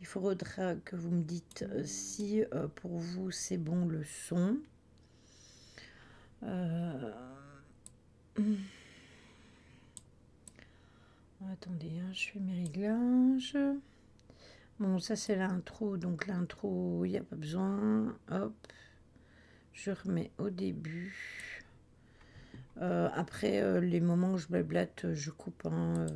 faudra que vous me dites si pour vous c'est bon le son. Attendez, hein, je fais mes réglages. Bon, ça c'est l'intro, donc l'intro, il n'y a pas besoin. Hop, je remets au début. Après, les moments où je blablate, je coupe. Hein,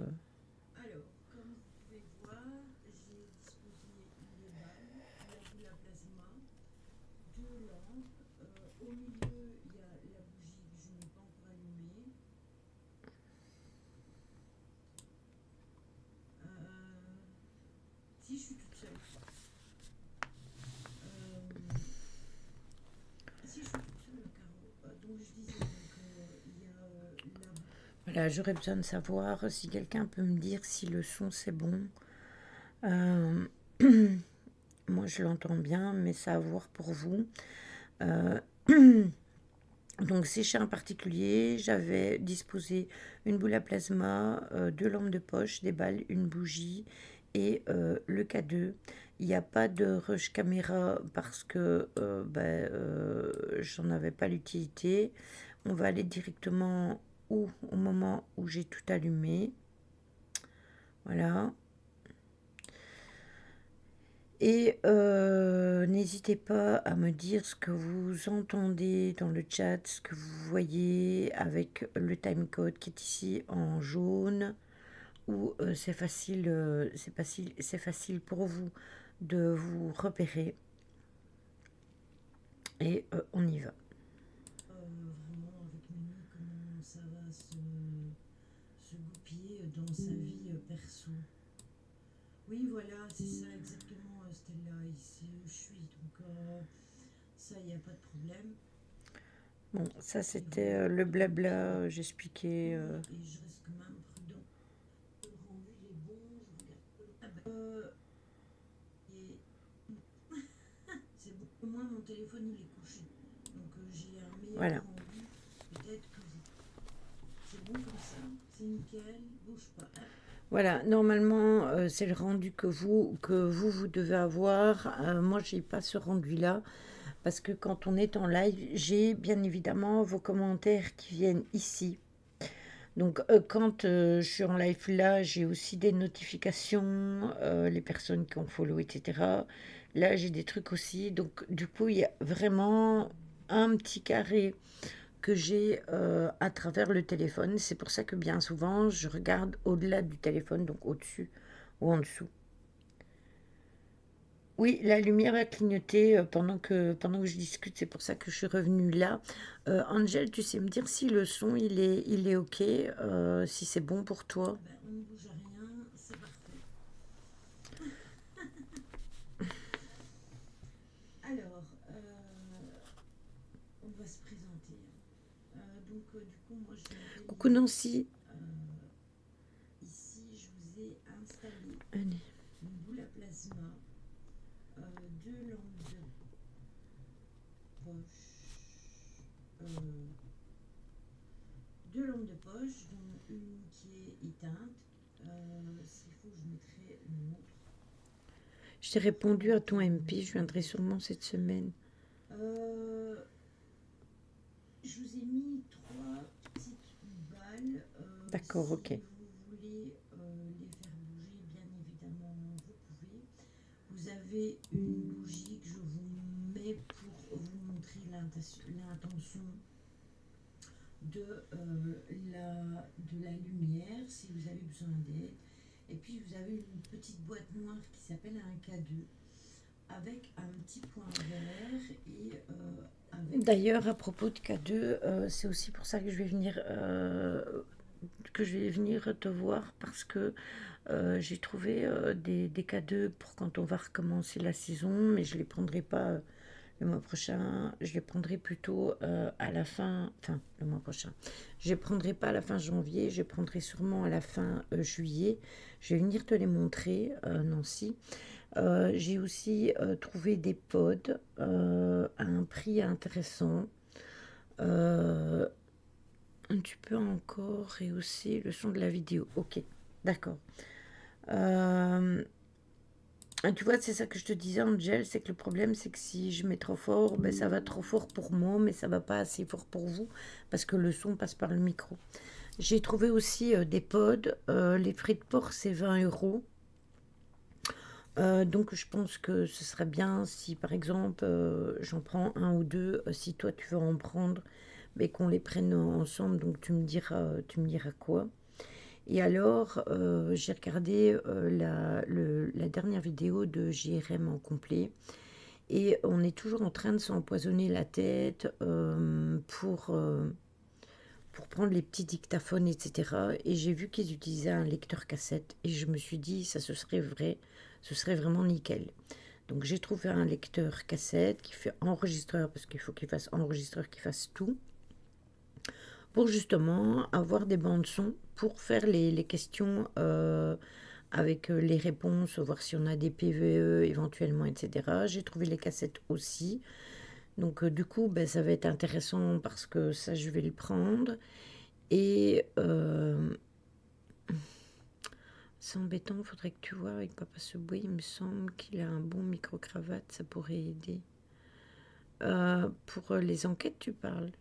Alors, comme vous pouvez voir, j'ai disposé les balles, la boule à plasma, deux lampes. Au milieu, il y a la bougie que je n'ai pas encore allumée. Si je suis toute seule. Si je suis toute seule, Caro. Donc je disais, il y a la boule. voilà, j'aurais besoin de savoir si quelqu'un peut me dire si le son c'est bon. Euh, moi je l'entends bien, mais ça à voir pour vous. Euh, Donc, si chez un particulier, j'avais disposé une boule à plasma, deux lampes de poche, des balles, une bougie et le K2. Il n'y a pas de rush caméra parce que j'en avais pas l'utilité. On va aller directement au moment où j'ai tout allumé. Voilà. Et n'hésitez pas à me dire ce que vous entendez dans le chat, ce que vous voyez avec le timecode qui est ici en jaune, ou c'est facile pour vous de vous repérer. Et on y va. Vraiment avec Mimi, comment ça va se goupiller dans sa vie perso. Oui, voilà, c'est ça exactement, Stella. C'est où je suis. Donc, ça, il n'y a pas de problème. Bon, ça Et c'était voilà. le Donc, blabla, j'expliquais. et je reste quand même prudent. Le rendu, il est bon. Je regarde. Ah ben, et c'est bon. Au moins, mon téléphone, il est couché. Donc, j'ai un meilleur Voilà. rendu, peut-être que vous. C'est bon comme ça. C'est nickel. Bouge pas. Hop. Voilà, normalement, c'est le rendu que vous devez avoir. Moi, j'ai pas ce rendu-là. Parce que quand on est en live, j'ai bien évidemment vos commentaires qui viennent ici. Donc quand je suis en live là, j'ai aussi des notifications, les personnes qui ont follow, etc. Là, j'ai des trucs aussi. Donc du coup, il y a vraiment un petit carré que j'ai à travers le téléphone. C'est pour ça que bien souvent, je regarde au-delà du téléphone, donc au-dessus ou en dessous. Oui, la lumière a clignoté pendant que je discute, c'est pour ça que je suis revenue là. Angel, tu sais me dire si le son il est ok, si c'est bon pour toi. Ben, on ne bouge à rien. C'est parfait. Alors, on va se présenter. Du coup, moi, je m'appelle Coucou Mimi. Nancy. Ici, je vous ai installé Allez. une boule à plasma, deux lampes de poche, euh, deux lampes de poche, dont une qui est éteinte. S'il faut, je mettrai une autre. Je t'ai répondu à ton MP, je viendrai sûrement cette semaine. Euh, je vous ai mis trois petites balles. D'accord, Si ok. vous voulez les faire bouger, bien évidemment, vous pouvez. Vous avez une bougie que je vous mets pour vous montrer l'intention de la lumière, si vous avez besoin d'aide. Et puis vous avez une petite boîte noire qui s'appelle un K2 avec un petit point vert et avec. D'ailleurs, à propos de K2, c'est aussi pour ça que je vais venir te voir parce que j'ai trouvé des K2 pour quand on va recommencer la saison, mais je les prendrai pas le mois prochain, je les prendrai plutôt à la fin, enfin le mois prochain. Je les prendrai pas à la fin janvier, je les prendrai sûrement à la fin juillet. Je vais venir te les montrer, Nancy. J'ai aussi trouvé des pods à un prix intéressant. Euh, tu peux encore rehausser le son de la vidéo. Ok, d'accord. Euh, Ah, tu vois, c'est ça que je te disais, Angel, c'est que le problème, c'est que si je mets trop fort, ben, ça va trop fort pour moi, mais ça va pas assez fort pour vous, parce que le son passe par le micro. J'ai trouvé aussi des pods. Les frais de port, c'est 20 €. Donc je pense que ce serait bien si, par exemple, j'en prends un ou deux, si toi tu veux en prendre, mais qu'on les prenne ensemble, donc tu me diras quoi. Et alors, j'ai regardé la dernière vidéo de JRM en complet. Et on est toujours en train de s'empoisonner la tête pour prendre les petits dictaphones, etc. Et j'ai vu qu'ils utilisaient un lecteur cassette. Et je me suis dit, ça ce serait vrai, ce serait vraiment nickel. Donc j'ai trouvé un lecteur cassette qui fait enregistreur, parce qu'il faut qu'il fasse enregistreur, qui fasse tout, pour justement avoir des bandes son pour faire les questions avec les réponses, voir si on a des PVE éventuellement, etc. J'ai trouvé les cassettes aussi. Donc du coup, ben, ça va être intéressant parce que ça, je vais le prendre. Et c'est embêtant, il faudrait que tu vois avec Papa Subway, il me semble qu'il a un bon micro-cravate, ça pourrait aider. Pour les enquêtes, tu parles?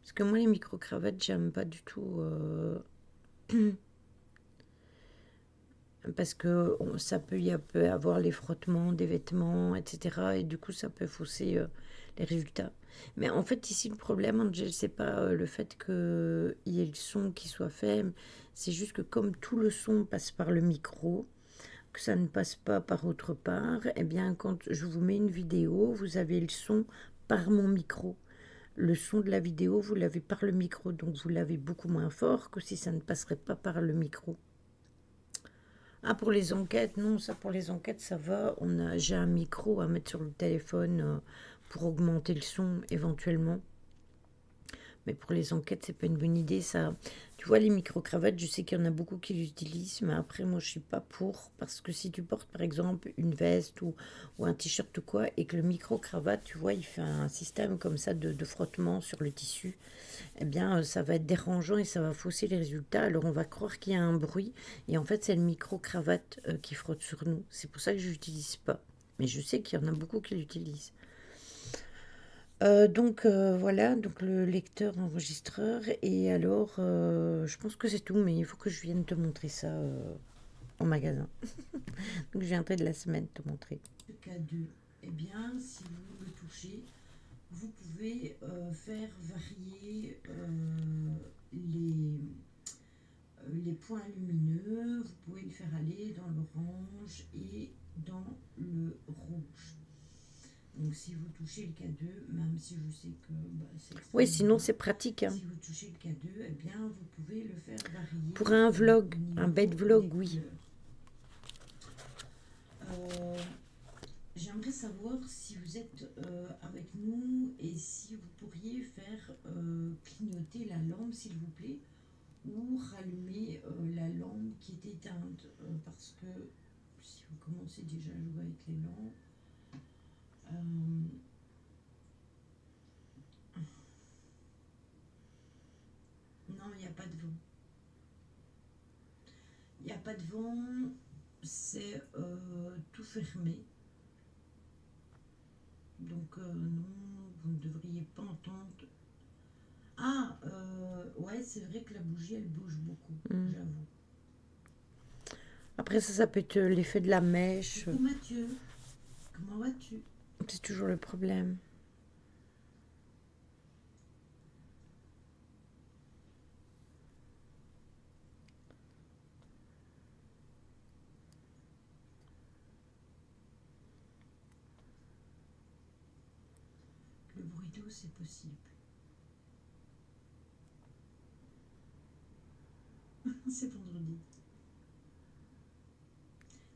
Parce que moi, les micro-cravates, j'aime pas du tout. Parce que ça peut avoir les frottements des vêtements, etc. Et du coup, ça peut fausser les résultats. Mais en fait, ici, le problème, Angel, c'est pas le fait qu'il y ait le son qui soit faible. C'est juste que comme tout le son passe par le micro, que ça ne passe pas par autre part, eh bien, quand je vous mets une vidéo, vous avez le son par mon micro. Le son de la vidéo, vous l'avez par le micro, donc vous l'avez beaucoup moins fort que si ça ne passerait pas par le micro. Ah, pour les enquêtes, non, ça pour les enquêtes, ça va. J'ai un micro à mettre sur le téléphone pour augmenter le son éventuellement. Mais pour les enquêtes, c'est pas une bonne idée, ça. Tu vois, les micro-cravates, je sais qu'il y en a beaucoup qui l'utilisent, mais après, moi, je suis pas pour. Parce que si tu portes, par exemple, une veste ou un t-shirt ou quoi, et que le micro-cravate, tu vois, il fait un système comme ça de frottement sur le tissu, eh bien, ça va être dérangeant et ça va fausser les résultats. Alors, on va croire qu'il y a un bruit, et en fait, c'est le micro-cravate qui frotte sur nous. C'est pour ça que je l'utilise pas. Mais je sais qu'il y en a beaucoup qui l'utilisent. Donc voilà, donc le lecteur enregistreur. Et alors, je pense que c'est tout, mais il faut que je vienne te montrer ça en magasin. Donc je viendrai de la semaine te montrer. Le K2, eh bien, si vous le touchez, vous pouvez faire varier les points lumineux. Vous pouvez le faire aller dans l'orange et dans le rouge. Donc si vous touchez le K2, même si je sais que c'est Oui, extrêmement sinon rare, c'est pratique, hein. si vous touchez le K2, eh bien vous pouvez le faire varier Pour un vlog, au un niveau bête des vlog, oui. couleurs. Euh, J'aimerais savoir si vous êtes avec nous et si vous pourriez faire clignoter la lampe, s'il vous plaît, ou rallumer la lampe qui est éteinte, parce que si vous commencez déjà à jouer avec les lampes, euh, non, il n'y a pas de vent. Il n'y a pas de vent, c'est tout fermé. Donc non, vous ne devriez pas entendre. Ah, ouais, c'est vrai que la bougie, elle bouge beaucoup, Mm. j'avoue. Après ça peut être l'effet de la mèche. Coucou Mathieu, comment vas-tu? C'est toujours le problème. Le bruit d'eau, c'est possible. C'est vendredi.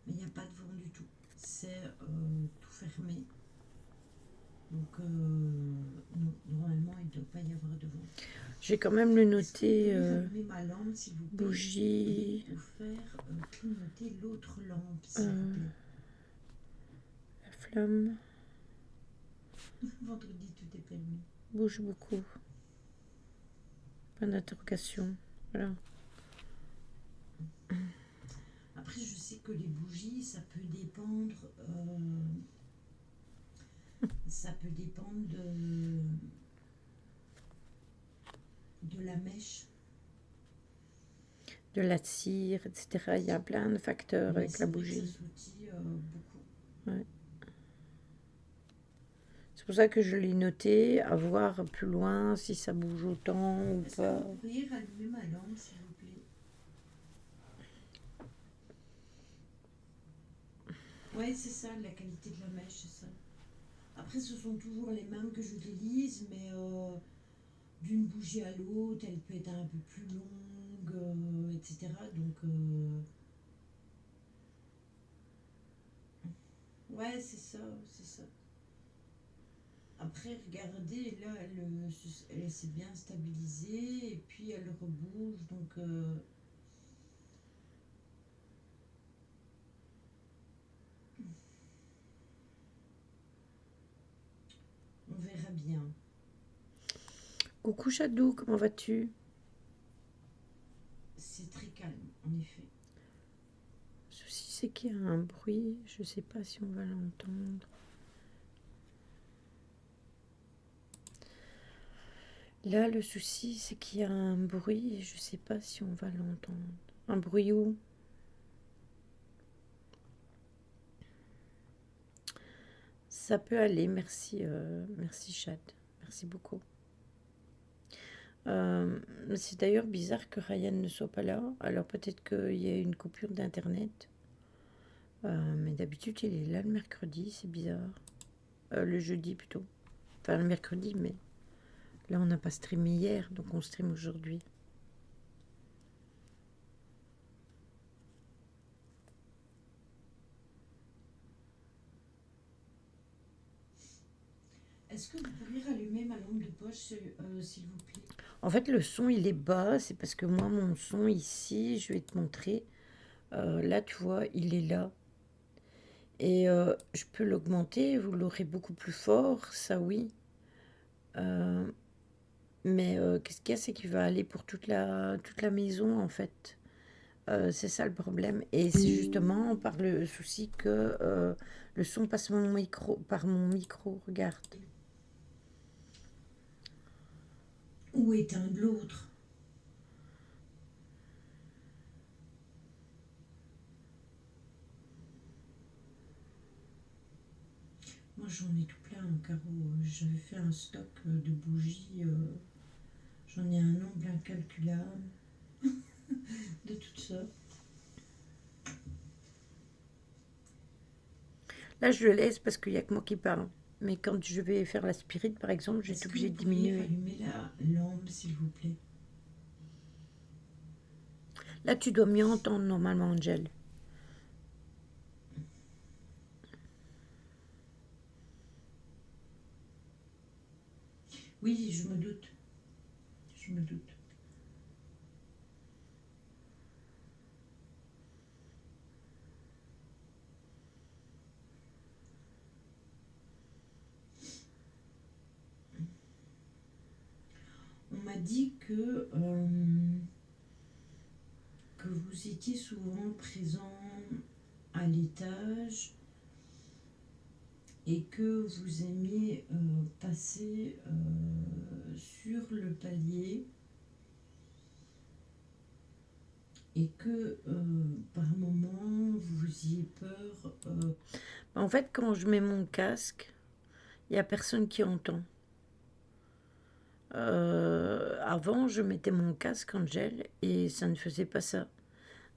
Mais il n'y a pas de vent du tout. C'est tout fermé. Donc, non, normalement, il ne doit pas y avoir de vent. Je vais quand même le Est-ce que vous noter. pouvez rallumer ma lampe, s'il vous plaît, Bougie. ou faire clignoter l'autre lampe, s'il vous euh, plaît? la flamme Vendredi, tout est permis. bouge beaucoup. Point d'interrogation. Voilà. Après, je sais que les bougies, ça peut dépendre de la mèche. De la cire, etc. Il y a plein de facteurs Mais avec la c'est vrai que ça bougie. sautille beaucoup. Ouais. C'est pour ça que je l'ai noté, à voir plus loin si ça bouge autant ou Est-ce que pas. vous pourriez rallumer ma lampe, s'il vous plaît? Ouais, c'est ça, la qualité de la mèche, c'est ça. Après, ce sont toujours les mêmes que j'utilise, mais d'une bougie à l'autre, elle peut être un peu plus longue, etc. Donc, ouais, c'est ça, c'est ça. Après, regardez, là, elle s'est bien stabilisée, et puis elle rebouge, donc on verra bien. Coucou Chadou, comment vas-tu? C'est très calme, en effet. Le souci, c'est qu'il y a un bruit, je sais pas si on va l'entendre. Là, le souci, c'est qu'il y a un bruit et je sais pas si on va l'entendre. Un bruit où? Ça peut aller, merci, merci Chad, merci beaucoup. Euh, c'est d'ailleurs bizarre que Ryan ne soit pas là, alors peut-être qu'il y a une coupure d'internet. Mais d'habitude, il est là le mercredi, c'est bizarre. Le jeudi plutôt. Enfin, le mercredi, mais là, on n'a pas streamé hier, donc on stream aujourd'hui. Est-ce que vous pourriez rallumer ma lampe de poche, s'il vous plaît? En fait, le son, il est bas, c'est parce que moi, mon son ici, je vais te montrer. Là, tu vois, il est là. Et je peux l'augmenter, vous l'aurez beaucoup plus fort, ça oui. Euh, mais qu'est-ce qu'il y a, c'est qu'il va aller pour toute la maison, en fait. C'est ça le problème. Et c'est justement par le souci que le son passe par mon micro, regarde. Ou éteindre l'autre? Moi, j'en ai tout plein, Caro. J'avais fait un stock de bougies. J'en ai un nombre incalculable de toutes sortes. Là, je le laisse parce qu'il n'y a que moi qui parle. Mais quand je vais faire la spirit, par exemple, j'ai Est-ce été que obligée vous de pourriez diminuer. rallumer la lampe, s'il vous plaît? Là, tu dois mieux entendre normalement, Angel. Oui, je me doute. Je me doute. On m'a dit que vous étiez souvent présent à l'étage et que vous aimiez passer sur le palier et que par moment vous ayez peur. En fait, quand je mets mon casque, il n'y a personne qui entend. Avant, je mettais mon casque, Angel, et ça ne faisait pas ça.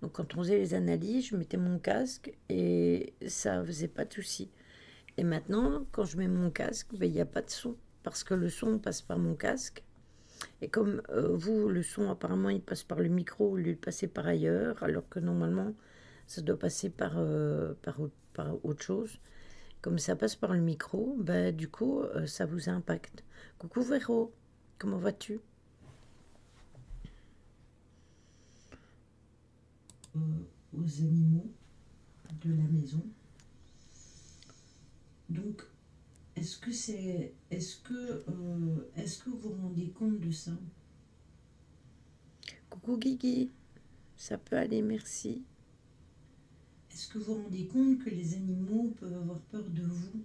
Donc, quand on faisait les analyses, je mettais mon casque et ça faisait pas de souci. Et maintenant, quand je mets mon casque, ben, il n'y a pas de son. Parce que le son passe par mon casque. Et comme vous, le son, apparemment, il passe par le micro au lieu de passer par ailleurs, alors que normalement, ça doit passer par autre chose. Comme ça passe par le micro, ben, du coup, ça vous impacte. Coucou Véro, comment vas-tu? Aux animaux de la maison. Donc, est-ce que vous vous rendez compte de ça? Coucou Guigui, ça peut aller, merci. Est-ce que vous vous rendez compte que les animaux peuvent avoir peur de vous?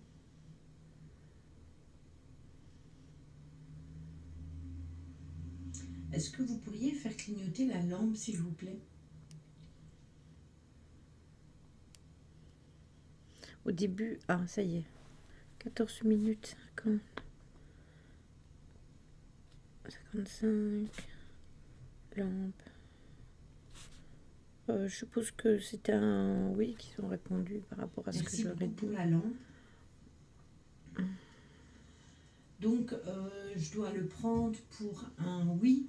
Est-ce que vous pourriez faire clignoter la lampe, s'il vous plaît? Au début, ah, ça y est, 14 minutes 50, 55, lampe. Je suppose que c'était un oui qu'ils ont répondu par rapport à ce que Merci j'aurais beaucoup pour dit. la lampe. Donc, je dois le prendre pour un oui.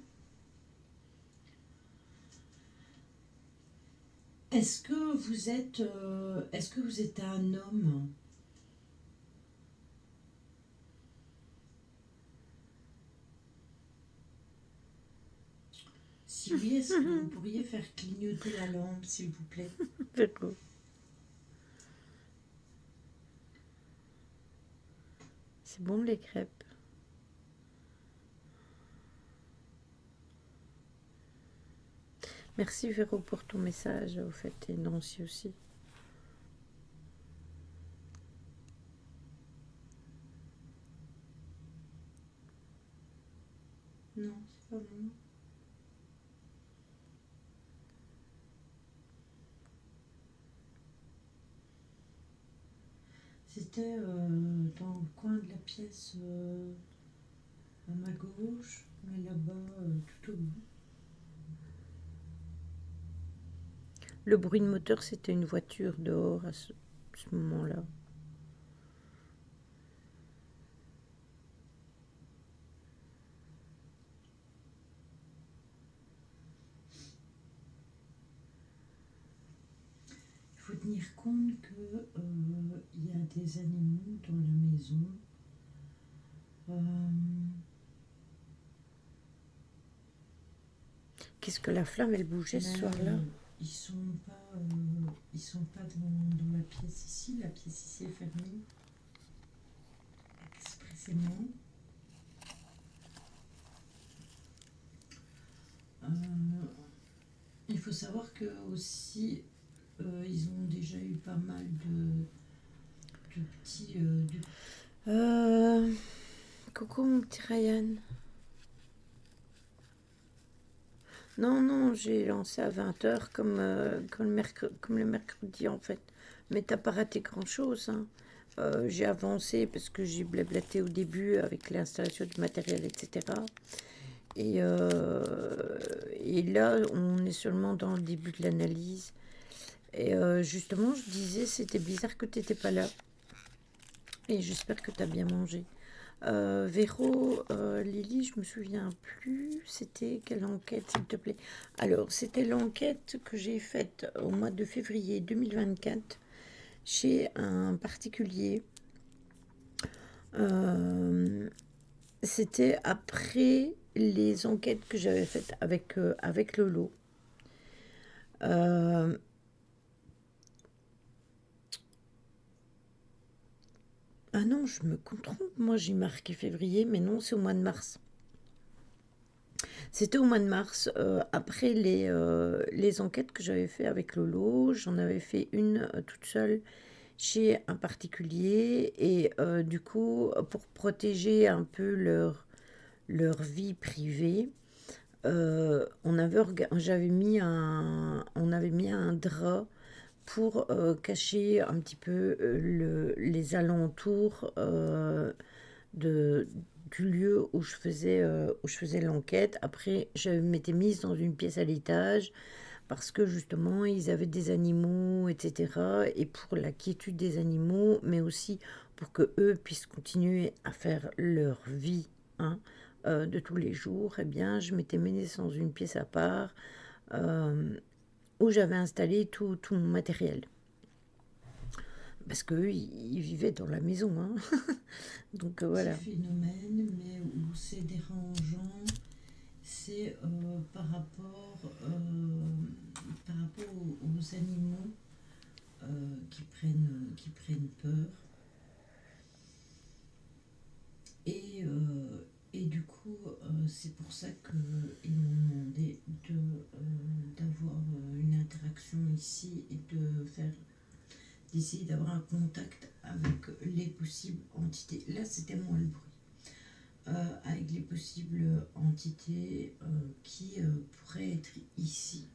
Est-ce que vous êtes un homme? Si oui, est-ce que vous pourriez faire clignoter la lampe, s'il vous plaît? Véro. C'est bon les crêpes. Merci Véro pour ton message, au fait, et Nancy aussi. Non, c'est pas bon. C'était dans le coin de la pièce à ma gauche, mais là-bas, tout au bout. Le bruit de moteur, c'était une voiture dehors à ce moment-là. Il faut tenir compte que il y a des animaux dans la maison. Qu'est-ce que la flamme, elle bougeait ce soir-là? Ils sont pas dans la pièce ici. La pièce ici est fermée expressément. Il faut savoir que aussi ils ont déjà eu pas mal de petits. Coucou mon petit Ryan. Non, non, j'ai lancé à 20h comme le mercredi en fait. Mais t'as pas raté grand-chose, hein. J'ai avancé parce que j'ai blablaté au début avec l'installation du matériel, etc. Et là, on est seulement dans le début de l'analyse. Et justement, je disais, c'était bizarre que tu n'étais pas là. Et j'espère que tu as bien mangé. Véro, Lily, je me souviens plus. C'était quelle enquête, s'il te plaît? Alors, c'était l'enquête que j'ai faite au mois de février 2024 chez un particulier. C'était après les enquêtes que j'avais faites avec Lolo. Ah non, je me trompe. Moi, j'ai marqué février, mais non, c'est au mois de mars. C'était au mois de mars, après les enquêtes que j'avais fait avec Lolo. J'en avais fait une toute seule chez un particulier. Et du coup, pour protéger un peu leur vie privée, on avait mis on avait mis un drap pour cacher un petit peu les alentours du lieu où je faisais l'enquête. Après, je m'étais mise dans une pièce à l'étage parce que justement, ils avaient des animaux, etc. Et pour la quiétude des animaux, mais aussi pour que eux puissent continuer à faire leur vie, hein, de tous les jours, eh bien, je m'étais mise dans une pièce à part où j'avais installé tout mon matériel. Parce qu'eux, ils vivaient dans la maison, hein. Donc voilà. Phénomène, mais où c'est dérangeant, c'est par rapport aux animaux qui prennent peur. Et du coup, c'est pour ça qu'ils m'ont demandé d'avoir une interaction ici et de faire d'essayer d'avoir un contact avec les possibles entités. Là, c'était moins le bruit. Avec les possibles entités qui pourraient être ici.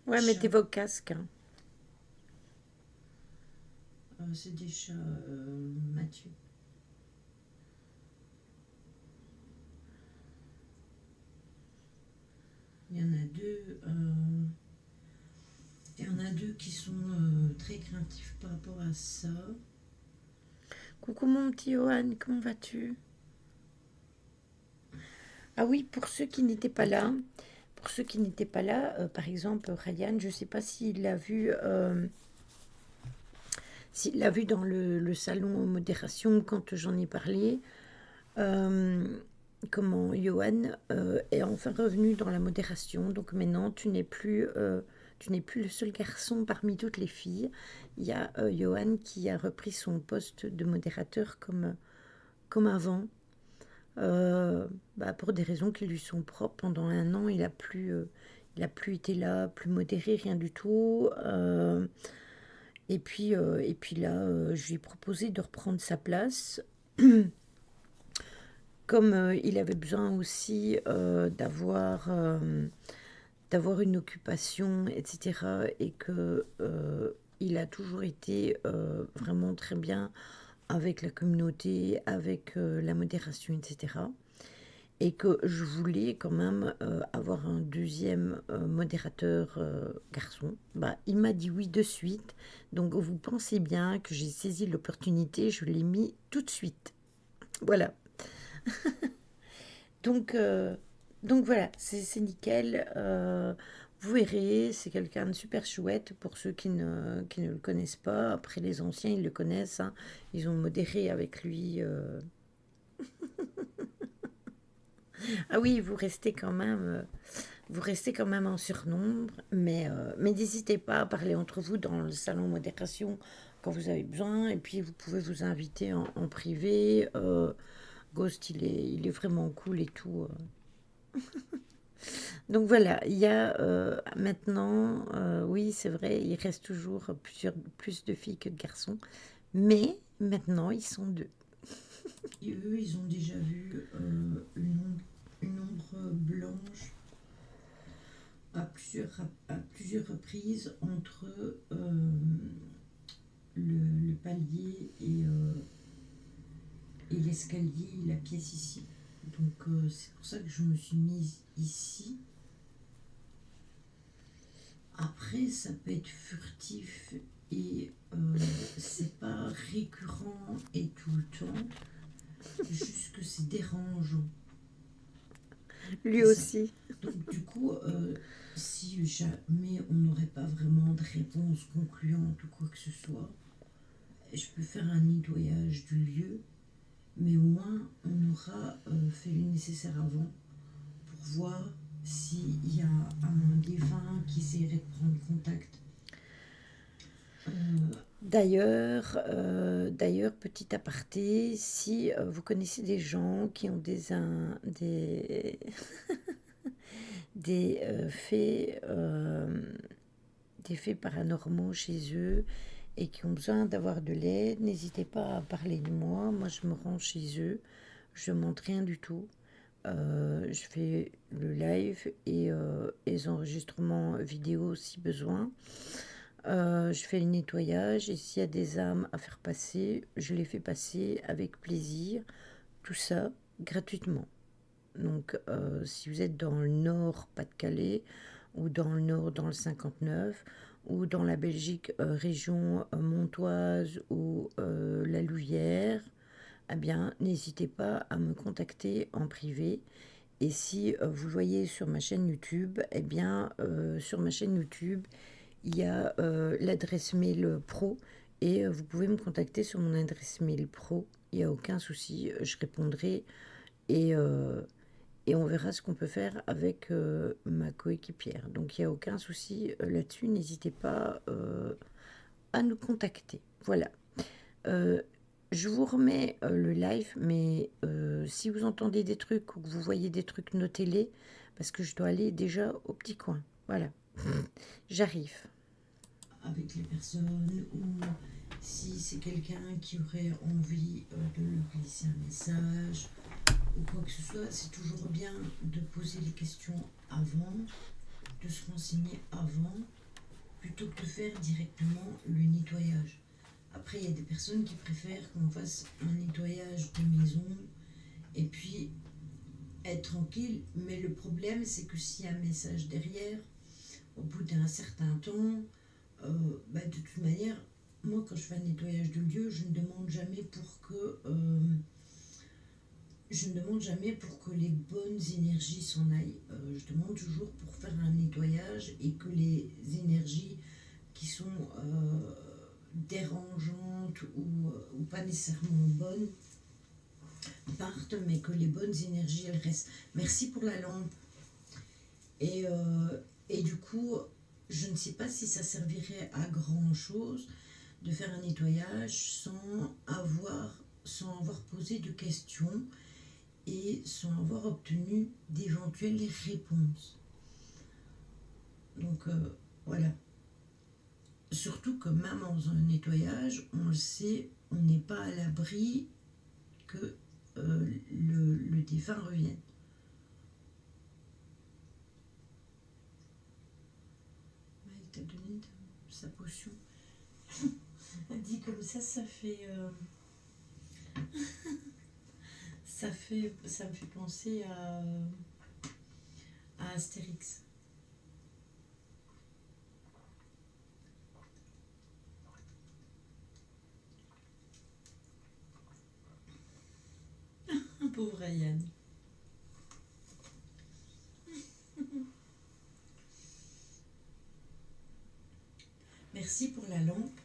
Ouais, mettez Chat. vos casques, hein. C'est des chats, Mathieu. Il y en a deux. Il y en a deux qui sont très craintifs par rapport à ça. Coucou mon petit Johan, comment vas-tu? Ah oui, par exemple, Ryan, je ne sais pas s'il l'a vu dans le salon modération quand j'en ai parlé. euh, Comment Johan est enfin revenu dans la modération. Donc maintenant, tu n'es plus le seul garçon parmi toutes les filles. Il y a Johan qui a repris son poste de modérateur comme avant. Pour des raisons qui lui sont propres. Pendant un an, il a plus été là, plus modéré, rien du tout. Et puis là, je lui ai proposé de reprendre sa place. Comme il avait besoin aussi d'avoir une occupation, etc. Et que il a toujours été vraiment très bien avec la communauté, avec la modération, etc. Et que je voulais quand même avoir un deuxième modérateur garçon. Il m'a dit oui de suite. Donc vous pensez bien que j'ai saisi l'opportunité, je l'ai mis tout de suite. Voilà. Donc, euh, donc voilà, c'est nickel. Vous verrez, c'est quelqu'un de super chouette pour ceux qui ne le connaissent pas. Après, les anciens, ils le connaissent, hein. Ils ont modéré avec lui. Ah oui, vous restez quand même en surnombre, mais n'hésitez pas à parler entre vous dans le salon modération quand vous avez besoin. Et puis, vous pouvez vous inviter en privé. Ghost, il est vraiment cool et tout. Donc voilà, il y a maintenant, oui, c'est vrai, il reste toujours plus de filles que de garçons, mais maintenant ils sont deux. Et eux, ils ont déjà vu une ombre blanche à plusieurs reprises entre le palier et l'escalier et la pièce ici. Donc c'est pour ça que je me suis mise ici. Après, ça peut être furtif et c'est pas récurrent et tout le temps. Juste que c'est dérangeant. Lui Et ça, aussi. donc du coup, si jamais on n'aurait pas vraiment de réponse concluante ou quoi que ce soit, je peux faire un nettoyage du lieu, mais au moins on aura fait le nécessaire avant pour voir s'il y a un défunt qui essaierait de prendre contact. Euh, D'ailleurs, petit aparté, si vous connaissez des gens qui ont des des faits paranormaux chez eux et qui ont besoin d'avoir de l'aide, n'hésitez pas à parler de moi. Moi, je me rends chez eux, je ne montre rien du tout. Je fais le live et les enregistrements vidéo si besoin. Je fais le nettoyage et s'il y a des âmes à faire passer, je les fais passer avec plaisir. Tout ça gratuitement. Donc, si vous êtes dans le nord Pas-de-Calais ou dans le nord dans le 59 ou dans la Belgique région montoise ou la Louvière, eh bien, n'hésitez pas à me contacter en privé. Et si vous voyez sur ma chaîne YouTube, eh bien, sur ma chaîne YouTube, il y a l'adresse mail pro et vous pouvez me contacter sur mon adresse mail pro. Il n'y a aucun souci, je répondrai et, euh, et on verra ce qu'on peut faire avec ma coéquipière. Donc il n'y a aucun souci là-dessus, n'hésitez pas à nous contacter. Voilà. Euh, je vous remets le live, mais si vous entendez des trucs ou que vous voyez des trucs, notez-les parce que je dois aller déjà au petit coin. Voilà, j'arrive. Avec les personnes, ou si c'est quelqu'un qui aurait envie de leur laisser un message ou quoi que ce soit, c'est toujours bien de poser les questions avant, de se renseigner avant, plutôt que de faire directement le nettoyage. Après, il y a des personnes qui préfèrent qu'on fasse un nettoyage de maison et puis être tranquille, mais le problème c'est que s'il y a un message derrière, au bout d'un certain temps, de toute manière, moi quand je fais un nettoyage de lieu, je ne demande jamais pour que les bonnes énergies s'en aillent. Je demande toujours pour faire un nettoyage et que les énergies qui sont dérangeantes ou pas nécessairement bonnes partent, mais que les bonnes énergies elles restent. Merci pour la lampe. Et, euh, et du coup, je ne sais pas si ça servirait à grand chose de faire un nettoyage sans avoir posé de questions et sans avoir obtenu d'éventuelles réponses. Donc voilà. Surtout que même dans un nettoyage, on le sait, on n'est pas à l'abri que le défunt revienne. Il t'a donné sa potion. Dit comme ça fait, ça me fait penser à Astérix. Pauvre Ryan. Merci pour la lampe.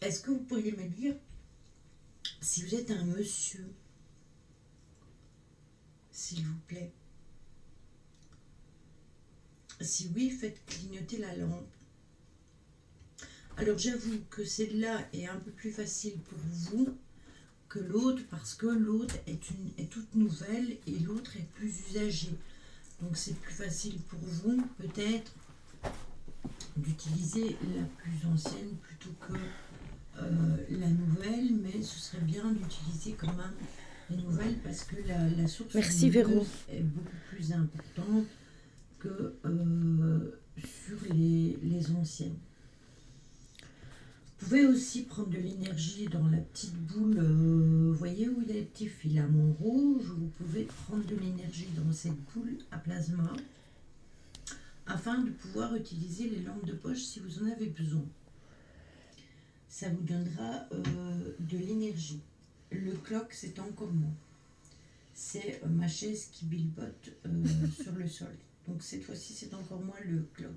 Est-ce que vous pourriez me dire si vous êtes un monsieur, s'il vous plaît? Si oui, faites clignoter la lampe. Alors j'avoue que celle-là est un peu plus facile pour vous que l'autre parce que l'autre est toute nouvelle et l'autre est plus usagée. Donc c'est plus facile pour vous peut-être d'utiliser la plus ancienne plutôt que la nouvelle, mais ce serait bien d'utiliser quand même les nouvelles parce que la source Merci Véro. est beaucoup plus importante que sur les anciennes. Vous pouvez aussi prendre de l'énergie dans la petite boule, vous voyez où il y a les petits filaments rouges, vous pouvez prendre de l'énergie dans cette boule à plasma afin de pouvoir utiliser les lampes de poche si vous en avez besoin. Ça vous donnera de l'énergie. Le clock, c'est encore moins. C'est ma chaise qui bilbote sur le sol. Donc cette fois-ci, c'est encore moins le clock.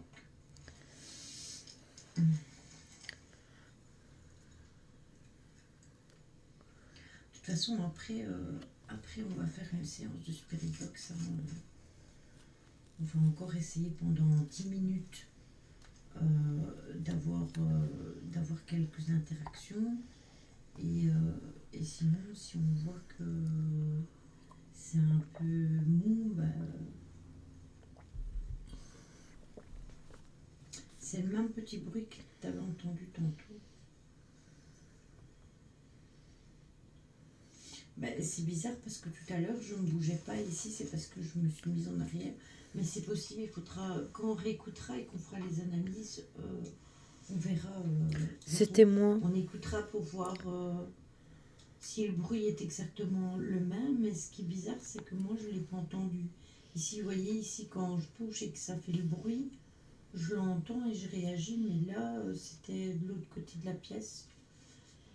De toute façon, après on va faire une séance de Spirit Box. On va encore essayer pendant 10 minutes d'avoir quelques interactions. Et sinon, si on voit que c'est un peu mou, c'est le même petit bruit que tu avais entendu tantôt. C'est bizarre parce que tout à l'heure, je ne bougeais pas ici, c'est parce que je me suis mise en arrière. Mais c'est possible, il faudra, quand on réécoutera et qu'on fera les analyses, on verra. C'était moi. On écoutera pour voir si le bruit est exactement le même. Mais ce qui est bizarre, c'est que moi, je ne l'ai pas entendu. Ici, vous voyez, ici, quand je bouge et que ça fait le bruit, je l'entends et je réagis. Mais là, c'était de l'autre côté de la pièce.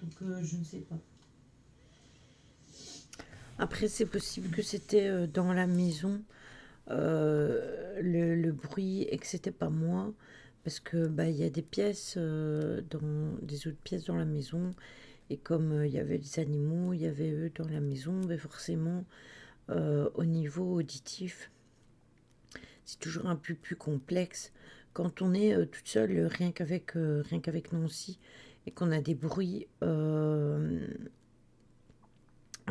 Donc, je ne sais pas. Après, c'est possible que c'était dans la maison, le bruit, et que c'était pas moi. Parce que il y a des pièces, des autres pièces dans la maison. Et comme il y avait des animaux, il y avait eux dans la maison, mais forcément, au niveau auditif, c'est toujours un peu plus complexe. Quand on est toute seule, rien qu'avec Nancy, et qu'on a des bruits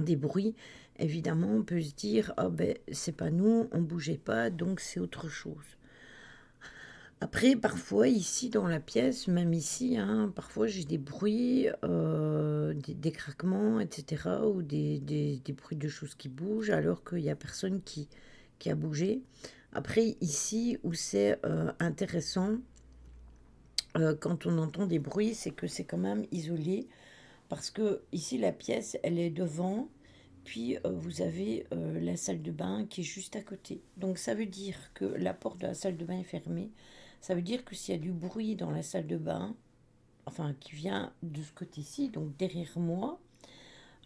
des bruits, évidemment, on peut se dire, ah ben, c'est pas nous, on bougeait pas, donc c'est autre chose. Après, parfois, ici, dans la pièce, même ici, hein, parfois, j'ai des bruits, des craquements, etc., ou des bruits de choses qui bougent, alors qu'il n'y a personne qui a bougé. Après, ici, où c'est intéressant, quand on entend des bruits, c'est que c'est quand même isolé, parce que ici, la pièce, elle est devant, puis vous avez la salle de bain qui est juste à côté. Donc ça veut dire que la porte de la salle de bain est fermée. Ça veut dire que s'il y a du bruit dans la salle de bain, enfin qui vient de ce côté-ci, donc derrière moi,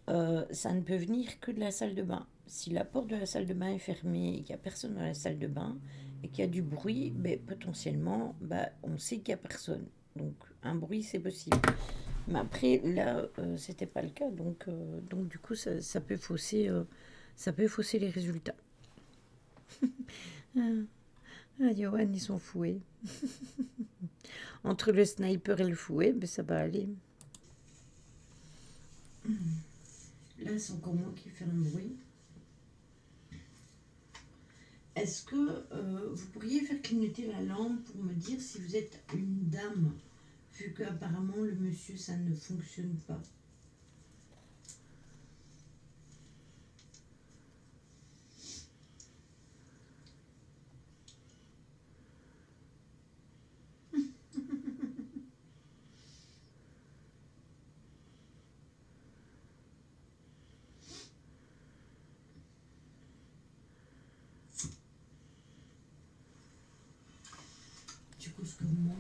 ça ne peut venir que de la salle de bain. Si la porte de la salle de bain est fermée et qu'il n'y a personne dans la salle de bain et qu'il y a du bruit, ben, potentiellement, ben, on sait qu'il n'y a personne. Donc un bruit, c'est possible. Mais après, là, c'était pas le cas. Donc du coup, ça peut fausser les résultats. Ah, Johan, ils sont foués. Entre le sniper et le fouet, ben, ça va aller. Là, c'est encore moi qui fais un bruit. Est-ce que vous pourriez faire clignoter la lampe pour me dire si vous êtes une dame, vu qu'apparemment le monsieur, ça ne fonctionne pas? Tu causes comme moi.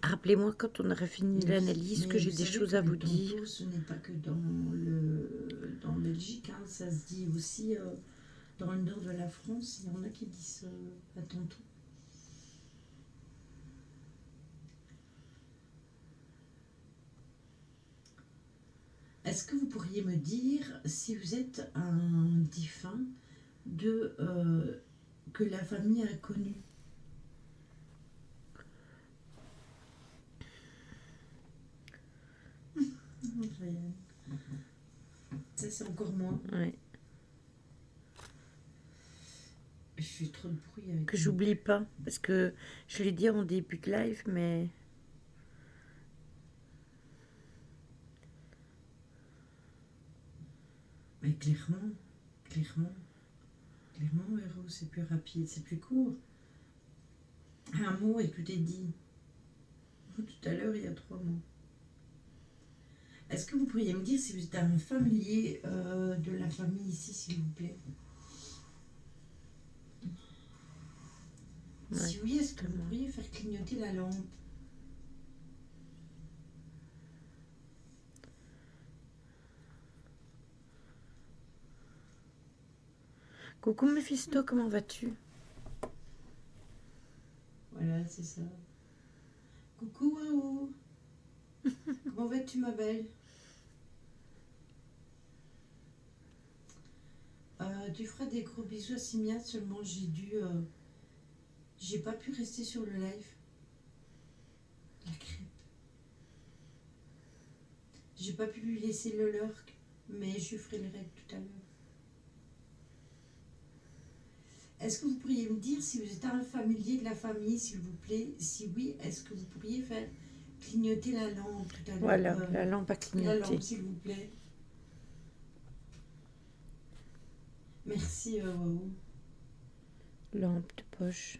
Rappelez-moi quand on aura fini l'analyse que Mais j'ai vous des savez choses que à le vous dire. tantôt, ce n'est pas que dans Belgique, hein, ça se dit aussi dans le nord de la France. Il y en a qui disent à tantôt. Est-ce que vous pourriez me dire si vous êtes un défunt que la famille a connu? Ça, c'est encore moi. Ouais. Je fais trop de bruit avec Que j'oublie pas, parce que je l'ai dit en début de live, mais Mais clairement, clairement, héros, c'est plus rapide, c'est plus court. Un mot et tout est dit. Tout à l'heure, il y a 3 mots. Est-ce que vous pourriez me dire si vous êtes un familier de la famille ici, s'il vous plaît? ouais, Si oui, est-ce que vous tellement. pourriez faire clignoter la lampe? Coucou Mephisto, comment vas-tu? Voilà, c'est ça. Coucou, Waouh. Comment vas-tu, ma belle? Tu feras des gros bisous à Simia, seulement j'ai pas pu rester sur le live. La crêpe. J'ai pas pu lui laisser le lurk, mais je lui ferai le règle tout à l'heure. Est-ce que vous pourriez me dire si vous êtes un familier de la famille, s'il vous plaît? Si oui, est-ce que vous pourriez faire clignoter la lampe tout à l'heure? Voilà, la lampe a La clignoté. lampe, s'il vous plaît. Merci, Waouh. Lampe de poche.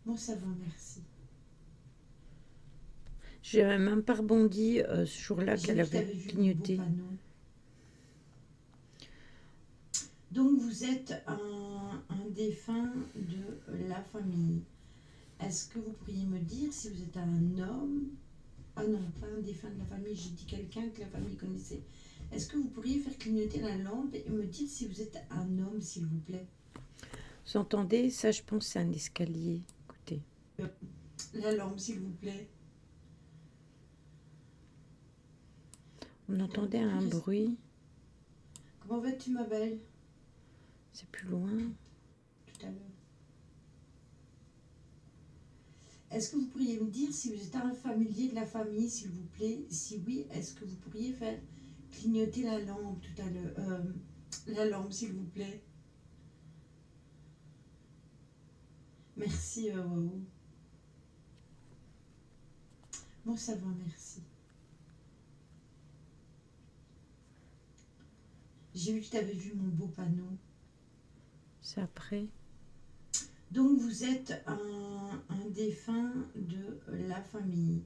Bon, ça va, merci. J'ai même pas rebondi ce jour-là J'ai qu'elle vu que tu avait avais vu mon beau clignoté. panneau. Donc, vous êtes un défunt de la famille. Est-ce que vous pourriez me dire si vous êtes un homme? Ah non, pas un défunt de la famille, j'ai dit quelqu'un que la famille connaissait. Est-ce que vous pourriez faire clignoter la lampe et me dire si vous êtes un homme, s'il vous plaît? Vous entendez? Ça, je pense, c'est un escalier. Écoutez. La lampe, s'il vous plaît. On entendait un bruit. Comment vas-tu, ma belle? C'est plus loin. Tout à l'heure. Est-ce que vous pourriez me dire si vous êtes un familier de la famille, s'il vous plaît? Si oui, est-ce que vous pourriez faire clignoter la lampe tout à l'heure? La lampe, s'il vous plaît. Merci, Waouh. Bon, ça va, merci. J'ai vu que tu avais vu mon beau panneau. C'est après. Donc, vous êtes un défunt de la famille.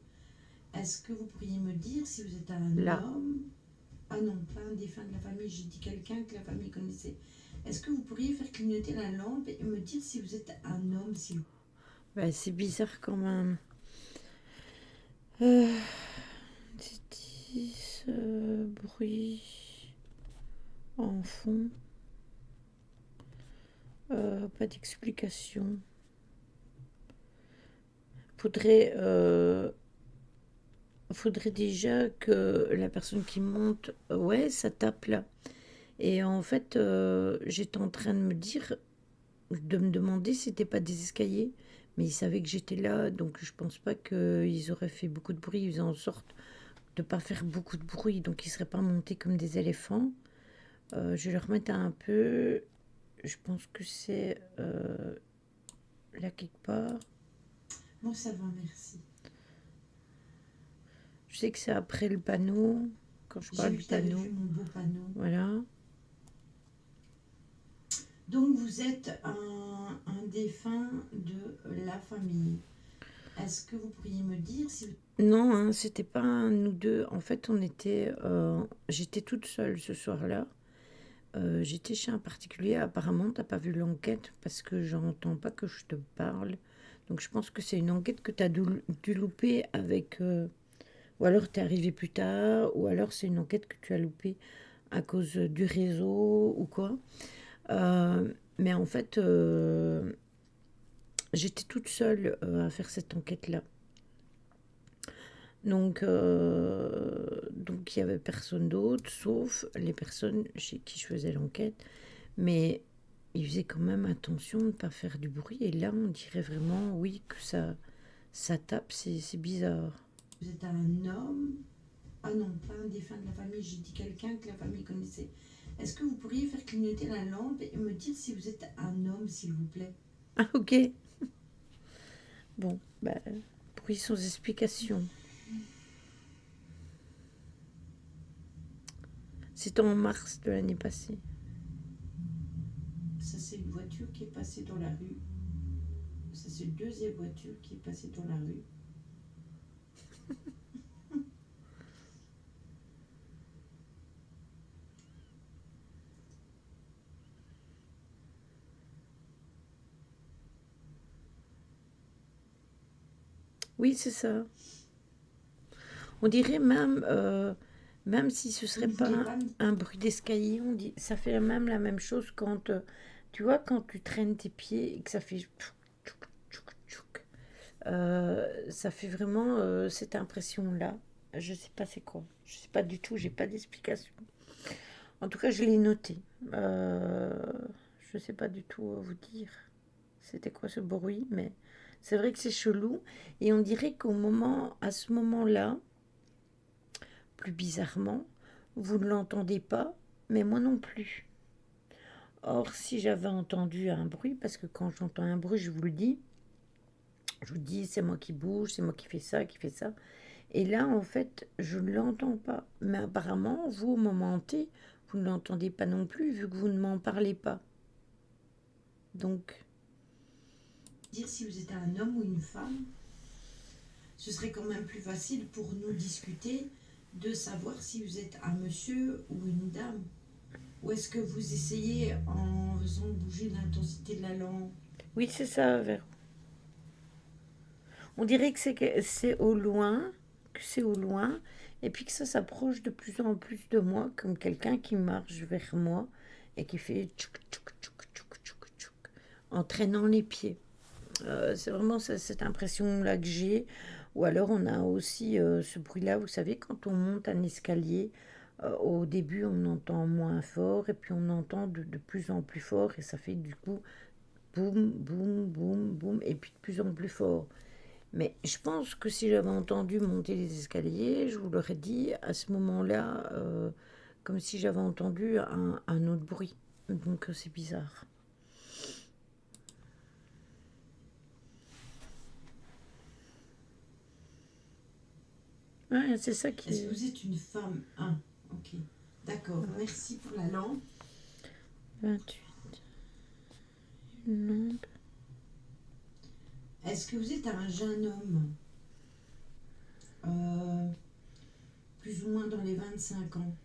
Est-ce que vous pourriez me dire si vous êtes un Là. homme? Ah non, pas un défunt de la famille, j'ai dit quelqu'un que la famille connaissait. Est-ce que vous pourriez faire clignoter la lampe et me dire si vous êtes un homme, s'il vous plaît? Bah, c'est bizarre quand même. Euh, ce bruit en fond. Pas d'explication. Faudrait, faudrait déjà que la personne qui monte, ouais, ça tape là. Et en fait, j'étais en train de me dire, de me demander si c'était pas des escaliers, mais ils savaient que j'étais là, donc je pense pas qu'ils auraient fait beaucoup de bruit. Ils faisaient en sorte de pas faire beaucoup de bruit, donc ils seraient pas montés comme des éléphants. Je vais leur mettre un peu. Je pense que c'est là quelque part. Bon, ça va, merci. Je sais que c'est après le panneau. Quand je J'ai parle vu du que tu avais panneau, vu mon beau panneau. voilà. Donc, vous êtes un défunt de la famille. Est-ce que vous pourriez me dire si vous... Non, hein, c'était pas nous deux. En fait, on était. J'étais toute seule ce soir-là. J'étais chez un particulier. Apparemment, t'as pas vu l'enquête parce que j'entends pas que je te parle. Donc, je pense que c'est une enquête que t'as dû louper avec. Ou alors t'es arrivé plus tard, ou alors c'est une enquête que tu as loupée à cause du réseau ou quoi. Mais en fait, j'étais toute seule à faire cette enquête-là. Donc il y avait personne d'autre, sauf les personnes chez qui je faisais l'enquête. Mais ils faisaient quand même attention de ne pas faire du bruit. Et là, on dirait vraiment, oui, que ça tape, c'est bizarre. Vous êtes un homme? Ah non, pas un défunt de la famille, j'ai dit quelqu'un que la famille connaissait. Est-ce que vous pourriez faire clignoter la lampe et me dire si vous êtes un homme, s'il vous plaît? Ah, ok. Bon, bah, bruit sans explication. C'était en mars de l'année passée. Ça, c'est une voiture qui est passée dans la rue. Ça, c'est une deuxième voiture qui est passée dans la rue. Oui, c'est ça. On dirait même, même si ce Vous serait ne voulez pas pas me... un bruit d'escalier, on dit, ça fait même la même chose quand, tu vois, quand tu traînes tes pieds et que ça fait tchouk, tchouk, tchouk, tchouk. Ça fait vraiment cette impression-là. Je sais pas c'est quoi. Je sais pas du tout, j'ai pas d'explication. En tout cas, je l'ai noté. Euh, je sais pas du tout vous dire c'était quoi ce bruit, mais c'est vrai que c'est chelou. Et on dirait qu'au moment, à ce moment-là, plus bizarrement, vous ne l'entendez pas, mais moi non plus. Or, si j'avais entendu un bruit, parce que quand j'entends un bruit, je vous dis, c'est moi qui bouge, c'est moi qui fais ça, qui fais ça. Et là, en fait, je ne l'entends pas. Mais apparemment, vous, au moment T, vous ne l'entendez pas non plus, vu que vous ne m'en parlez pas. Donc, dire si vous êtes un homme ou une femme? Ce serait quand même plus facile pour nous discuter de savoir si vous êtes un monsieur ou une dame. Ou est-ce que vous essayez en faisant bouger l'intensité de la lampe? oui, c'est ça, Véro. On dirait que c'est au loin, que c'est au loin, et puis que ça s'approche de plus en plus de moi, comme quelqu'un qui marche vers moi et qui fait tchouk, tchouk, tchouk, tchouk, tchouk, tchouk, en traînant les pieds. C'est vraiment cette impression-là que j'ai. Ou alors on a aussi ce bruit-là, vous savez, quand on monte un escalier, au début on entend moins fort, et puis on entend de plus en plus fort, et ça fait du coup boum, boum, boum, boum, et puis de plus en plus fort. Mais je pense que si j'avais entendu monter les escaliers, je vous l'aurais dit à ce moment-là, comme si j'avais entendu un autre bruit. Donc c'est bizarre. Ouais, c'est ça qui Est-ce que est... vous êtes une femme? Ah, ok. D'accord, merci pour la lampe. 28. Une lampe. Est-ce que vous êtes un jeune homme? Euh, Plus ou moins dans les 25 ans.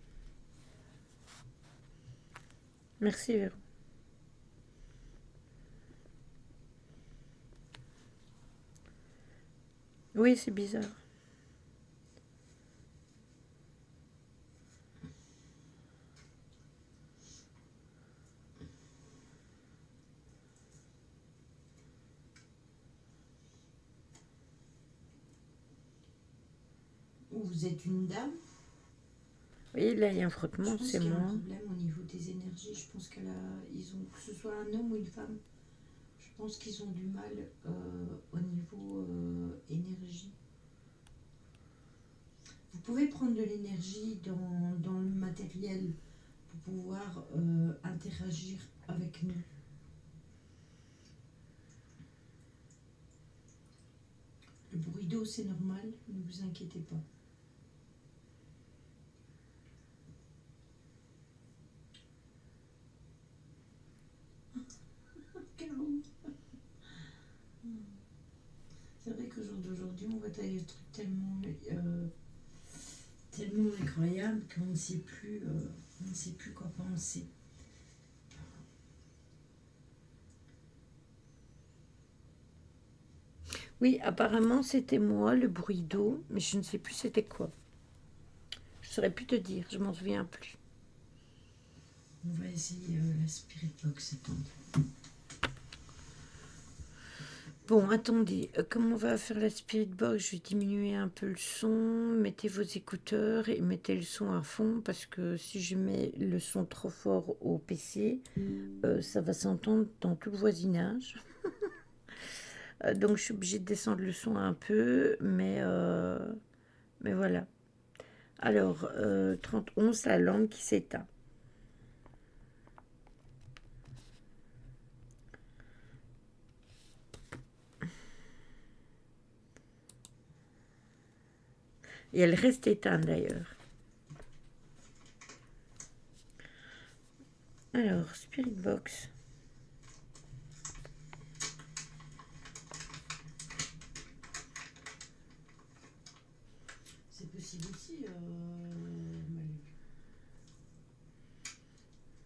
Merci Véro. Oui, c'est bizarre. Ou vous êtes une dame? Oui, là il y a un Je frottement, pense c'est qu'il y a un moi. problème au niveau des énergies. Je pense ils ont, que ce soit un homme ou une femme, je pense qu'ils ont du mal au niveau énergie. Vous pouvez prendre de l'énergie dans le matériel pour pouvoir interagir avec nous. Le bruit d'eau, c'est normal, ne vous inquiétez pas. C'est vrai qu'au jour d'aujourd'hui, on voit des trucs tellement incroyables qu'on ne sait plus, on ne sait plus quoi penser. Oui, apparemment c'était moi, le bruit d'eau, mais je ne sais plus c'était quoi. Je saurais plus te dire, je m'en souviens plus. On va essayer la Spirit Box, attendre. Bon, attendez, comme on va faire la Spirit Box, je vais diminuer un peu le son. Mettez vos écouteurs et mettez le son à fond parce que si je mets le son trop fort au PC, ça va s'entendre dans tout le voisinage. Donc je suis obligée de descendre le son un peu, mais voilà. Alors, 31, la lampe qui s'éteint. Et elle reste éteinte d'ailleurs. Alors, Spirit Box. C'est possible aussi, Malu.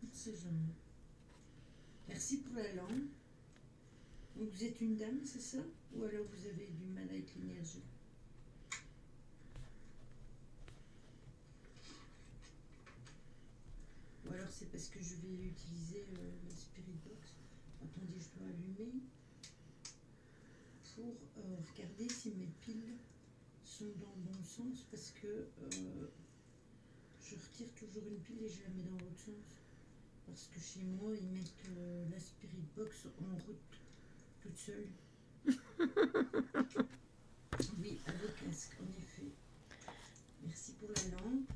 On sait jamais. Merci pour la lampe. Donc vous êtes une dame, c'est ça? Ou alors vous avez du mal avec l'énergie? Ou alors c'est parce que je vais utiliser la Spirit Box. Attendez, je dois allumer pour regarder si mes piles sont dans le bon sens parce que je retire toujours une pile et je la mets dans l'autre sens. Parce que chez moi, ils mettent la Spirit Box en route toute seule. Oui, à vos casques, en effet. Merci pour la lampe.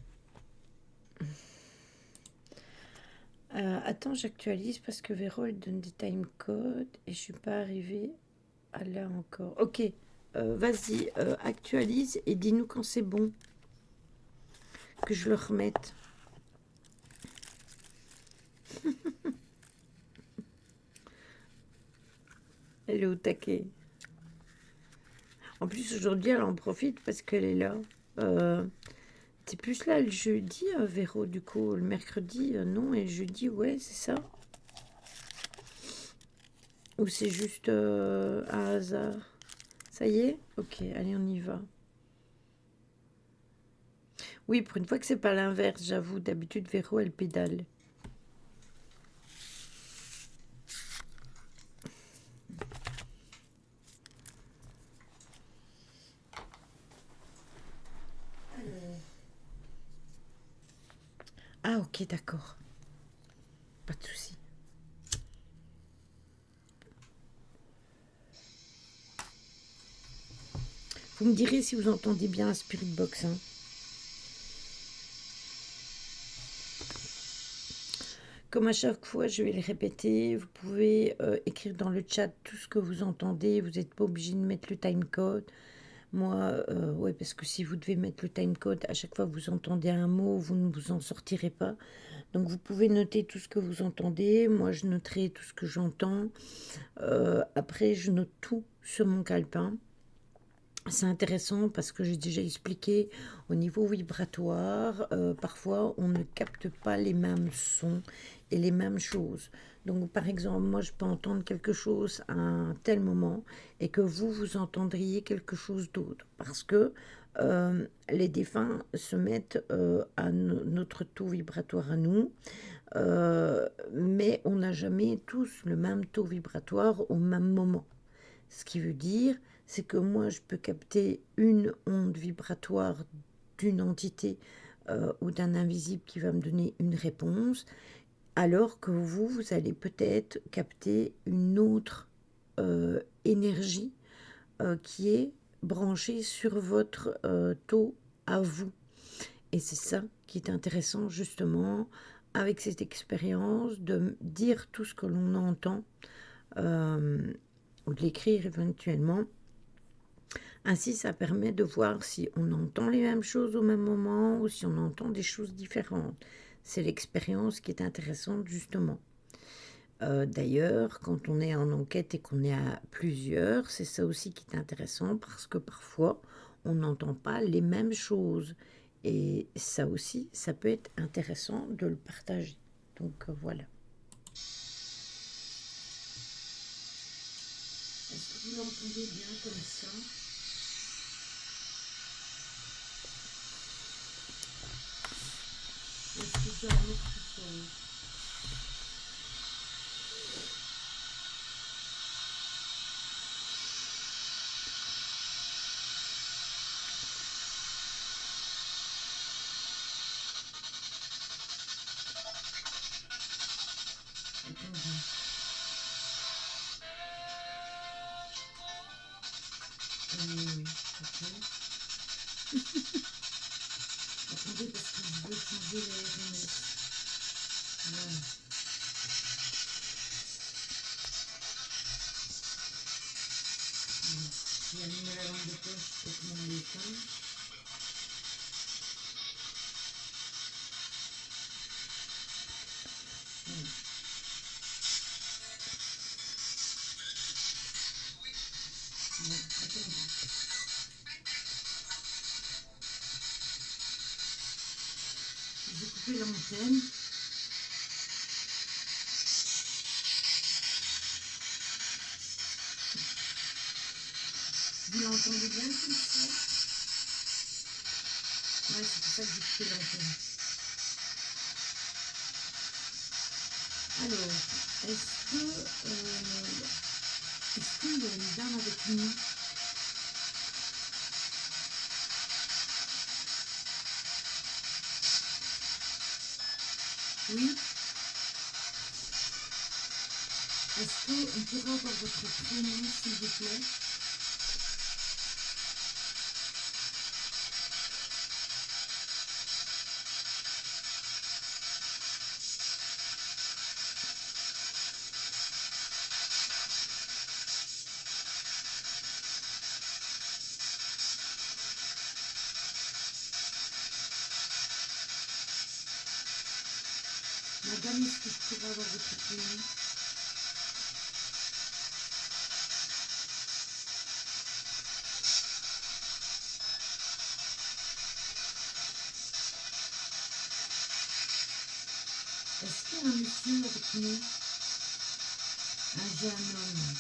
Attends, j'actualise parce que Véro, elle donne des timecodes et je suis pas arrivée à là encore. Ok, vas-y, actualise et dis-nous quand c'est bon. Que je le remette. Elle est au taquet. En plus, aujourd'hui, elle en profite parce qu'elle est là. T'es plus là le jeudi, Véro, du coup. Le mercredi, non. Et le jeudi, ouais, c'est ça. Ou c'est juste un hasard. Ça y est? Ok, allez, on y va. Oui, pour une fois que c'est pas l'inverse, j'avoue. D'habitude, Véro, elle pédale. Alors, Ah, ok, d'accord. Pas de souci. Vous me direz si vous entendez bien la Spirit Box, hein. Comme à chaque fois, je vais le répéter. Vous pouvez écrire dans le chat tout ce que vous entendez. Vous n'êtes pas obligé de mettre le timecode. Moi, ouais, parce que si vous devez mettre le timecode, à chaque fois que vous entendez un mot, vous ne vous en sortirez pas. Donc vous pouvez noter tout ce que vous entendez. Moi, je noterai tout ce que j'entends. Après, je note tout sur mon calepin. C'est intéressant parce que j'ai déjà expliqué au niveau vibratoire, parfois on ne capte pas les mêmes sons et les mêmes choses. Donc par exemple, moi je peux entendre quelque chose à un tel moment et que vous entendriez quelque chose d'autre parce que les défunts se mettent à notre taux vibratoire à nous, mais on n'a jamais tous le même taux vibratoire au même moment. Ce qui veut dire, c'est que moi, je peux capter une onde vibratoire d'une entité ou d'un invisible qui va me donner une réponse, alors que vous allez peut-être capter une autre énergie qui est branchée sur votre taux à vous. Et c'est ça qui est intéressant justement avec cette expérience de dire tout ce que l'on entend. Ou de l'écrire éventuellement. Ainsi, ça permet de voir si on entend les mêmes choses au même moment ou si on entend des choses différentes. C'est l'expérience qui est intéressante justement. D'ailleurs, quand on est en enquête et qu'on est à plusieurs, c'est ça aussi qui est intéressant parce que parfois, on n'entend pas les mêmes choses. Et ça aussi, ça peut être intéressant de le partager. Donc voilà. Est-ce que vous l'entendez bien comme ça? Est-ce que je dois le mettre tout seul? Attendez. Ok. Attendez parce que je veux changer les RMS. Voilà. Bon. J'ai allumé la lampe de poche pour que mon l'éteint. Voilà. Bon, attendez. J'ai coupé l'antenne. Vous l'entendez bien comme ça? Ouais, c'est pour ça que j'ai coupé l'antenne. Alors, est-ce qu'il y a une dame avec nous? Oui? Est-ce qu'on pourrait avoir votre prénom, s'il vous plaît? Madame, est-ce que je pourrais avoir votre prénom? Est-ce qu'il y a un monsieur avec nous? Un jeune homme.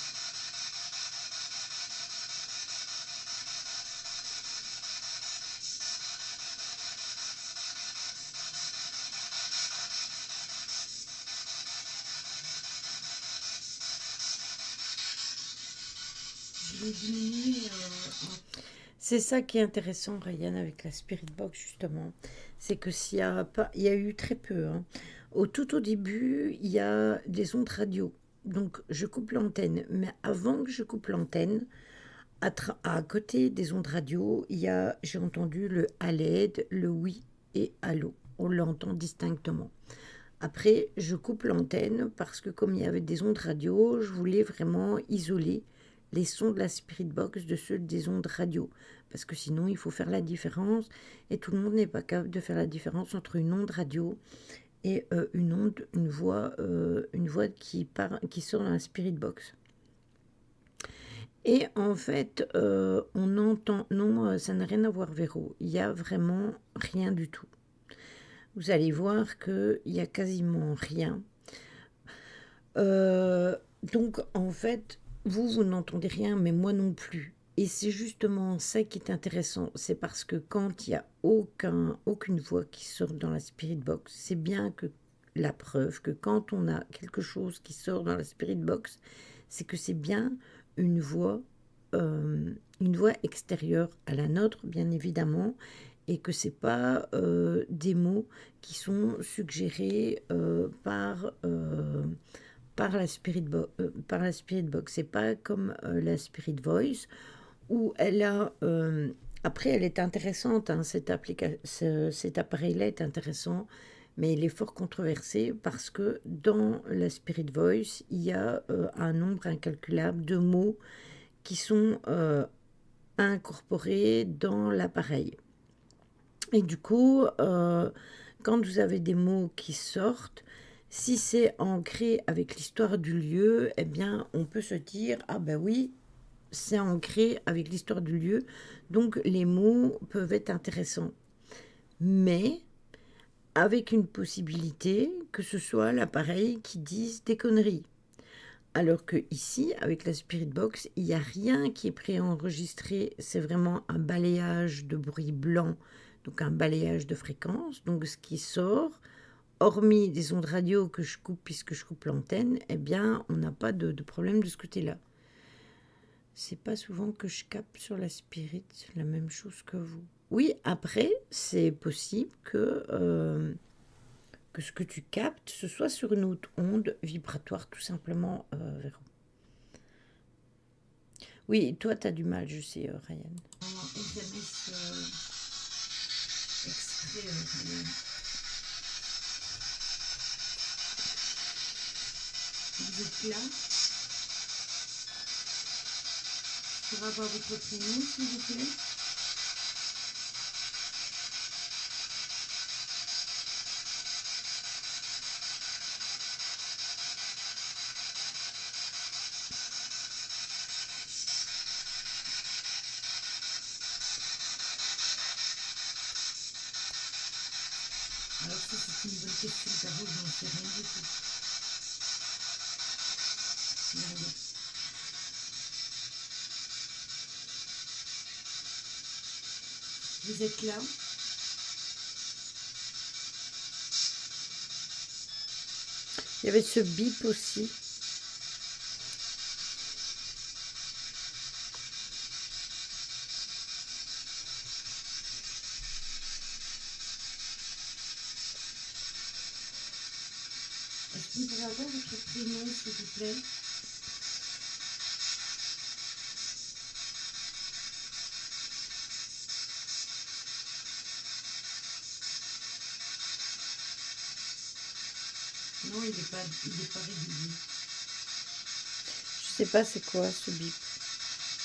Je vais diminuer C'est ça qui est intéressant, Ryan, avec la Spirit Box, justement. C'est que s'il y a pas, il y a eu très peu, hein. Tout au début, il y a des ondes radio. Donc, je coupe l'antenne. Mais avant que je coupe l'antenne, À côté des ondes radio, j'ai entendu le à l'aide, le oui et allô. On l'entend distinctement. Après, je coupe l'antenne parce que comme il y avait des ondes radio, je voulais vraiment isoler les sons de la Spirit Box de ceux des ondes radio. Parce que sinon, il faut faire la différence. Et tout le monde n'est pas capable de faire la différence entre une onde radio et une voix qui sort dans la Spirit Box. Et en fait, on entend... Non, ça n'a rien à voir, Véro. Il n'y a vraiment rien du tout. Vous allez voir qu'il n'y a quasiment rien. Donc, en fait, vous n'entendez rien, mais moi non plus. Et c'est justement ça qui est intéressant. C'est parce que quand il n'y a aucune voix qui sort dans la Spirit Box, c'est bien que la preuve que quand on a quelque chose qui sort dans la Spirit Box, c'est que c'est bien une voix, une voix extérieure à la nôtre, bien évidemment, et que c'est pas des mots qui sont suggérés par la Spirit Box. C'est pas comme la Spirit Voice où elle a. Après, elle est intéressante, hein, cet appareil-là est intéressant, mais il est fort controversé parce que dans la Spirit Voice, il y a un nombre incalculable de mots qui sont incorporés dans l'appareil. Et du coup, quand vous avez des mots qui sortent, si c'est ancré avec l'histoire du lieu, eh bien, on peut se dire, ah ben oui, c'est ancré avec l'histoire du lieu, donc les mots peuvent être intéressants. Mais avec une possibilité que ce soit l'appareil qui dise des conneries. Alors que ici, avec la Spirit Box, il n'y a rien qui est préenregistré, c'est vraiment un balayage de bruit blanc, donc un balayage de fréquence. Donc ce qui sort, hormis des ondes radio que je coupe puisque je coupe l'antenne, eh bien, on n'a pas de problème de ce côté-là. C'est pas souvent que je capte sur la Spirit la même chose que vous. Oui, après, c'est possible que ce que tu captes, ce soit sur une autre onde vibratoire, tout simplement, Véro. Oui, toi, tu as du mal, je sais, Ryan. SMS extrait, Ryan. Vous êtes là? Je pourrais avoir votre prénom, s'il vous plaît? Alors ça, c'est une bonne question, Caro, je n'en sais rien du tout. Regardez. Vous êtes là? Il y avait ce bip aussi. Est-ce qu'on pourrait avoir votre prénom, s'il vous plaît? Non, il n'est pas régulier. Je sais pas c'est quoi ce bip.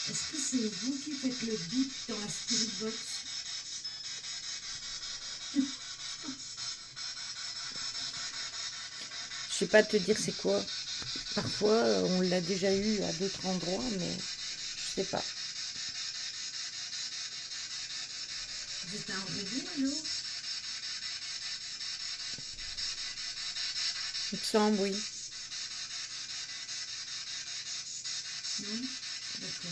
Est-ce que c'est vous qui faites le bip dans la Spirit Box? Je sais pas te dire c'est quoi. Parfois, on l'a déjà eu à d'autres endroits, mais je sais pas. Vous êtes un robot, alors? Il me semble, oui. Non? D'accord.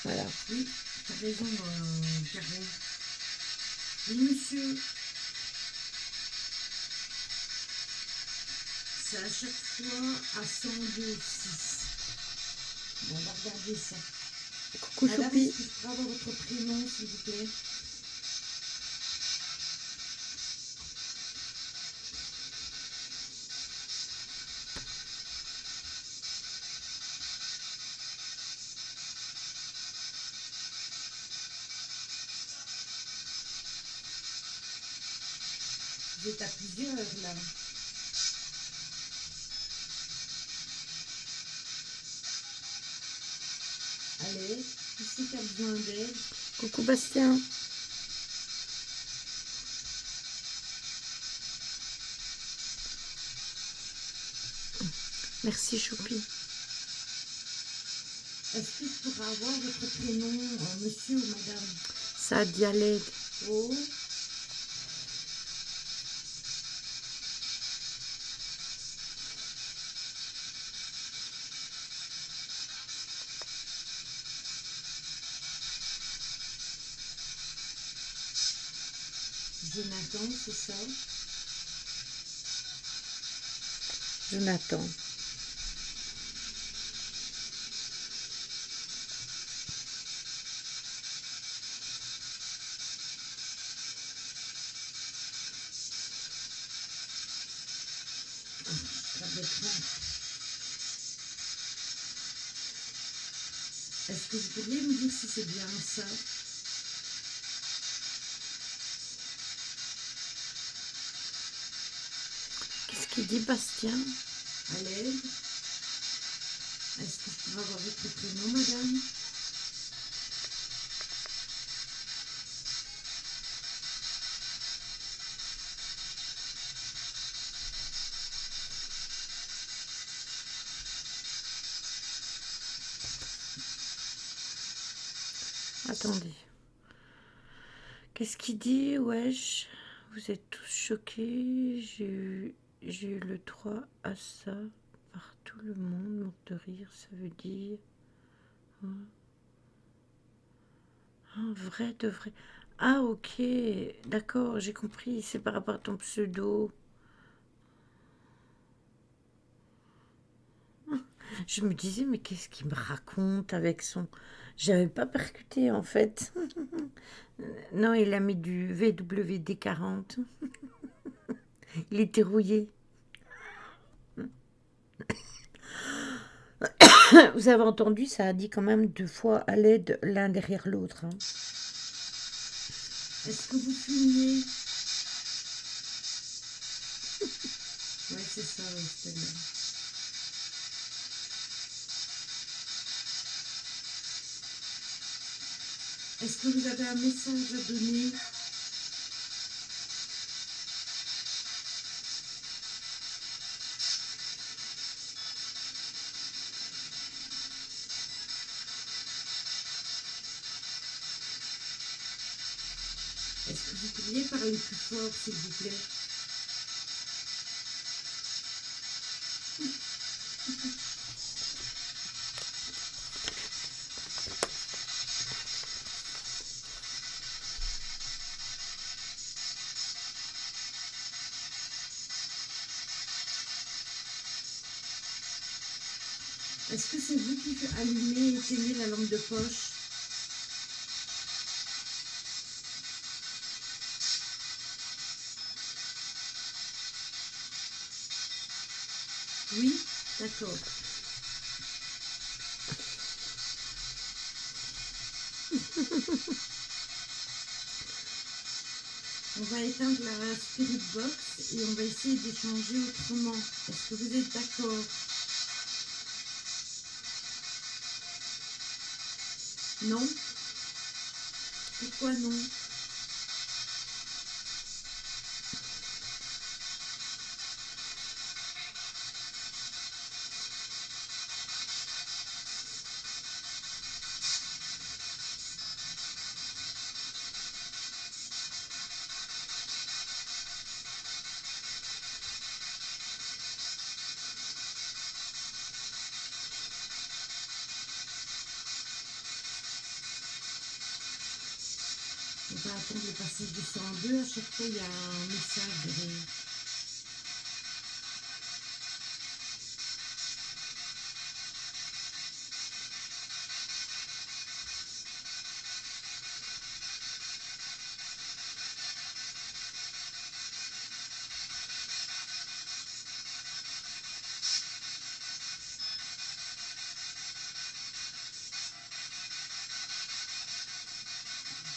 Voilà. Oui, t'as raison, Caro. Oui, monsieur. C'est à chaque fois à 102,6. Bon, on va regarder ça. Coucou Madame, Choupi. est-ce que je pourrais avoir votre prénom, s'il vous plaît? Vous êtes à plusieurs là. Allez, qui c'est qui a besoin d'aide? Coucou Bastien. Merci Choupi. Est-ce que je pourrais avoir votre prénom, monsieur ou madame? Sadia Led. Oh, Jonathan, c'est ça? Jonathan. Ça doit être là. Est-ce que vous pourriez me dire si c'est bien ça? Qu'est-ce qu'il dit Bastien? À l'aide? Est-ce que je pourrais avoir votre prénom, madame? Attendez. Qu'est-ce qu'il dit? Wesh, vous êtes tous choqués. J'ai eu le droit à ça par tout le monde. Mort de rire, ça veut dire. Un vrai de vrai. Ah, ok. D'accord, j'ai compris. C'est par rapport à ton pseudo. Je me disais, mais qu'est-ce qu'il me raconte avec son. J'avais pas percuté en fait. Non, il a mis du VWD 40. Il était rouillé. Vous avez entendu, ça a dit quand même 2 fois à l'aide l'un derrière l'autre. Hein. Est-ce que vous fumiez? Oui, c'est ça, Stella. Est-ce que vous avez un message à donner? Est-ce que vous pourriez parler plus fort, s'il vous plaît? Est-ce que c'est vous qui allumez et éteignez la lampe de poche? Oui? D'accord. On va éteindre la spirit box et on va essayer d'échanger autrement. Est-ce que vous êtes d'accord? Non? Pourquoi non? On va attendre le passage du 102. À chaque fois, il y a un message derrière.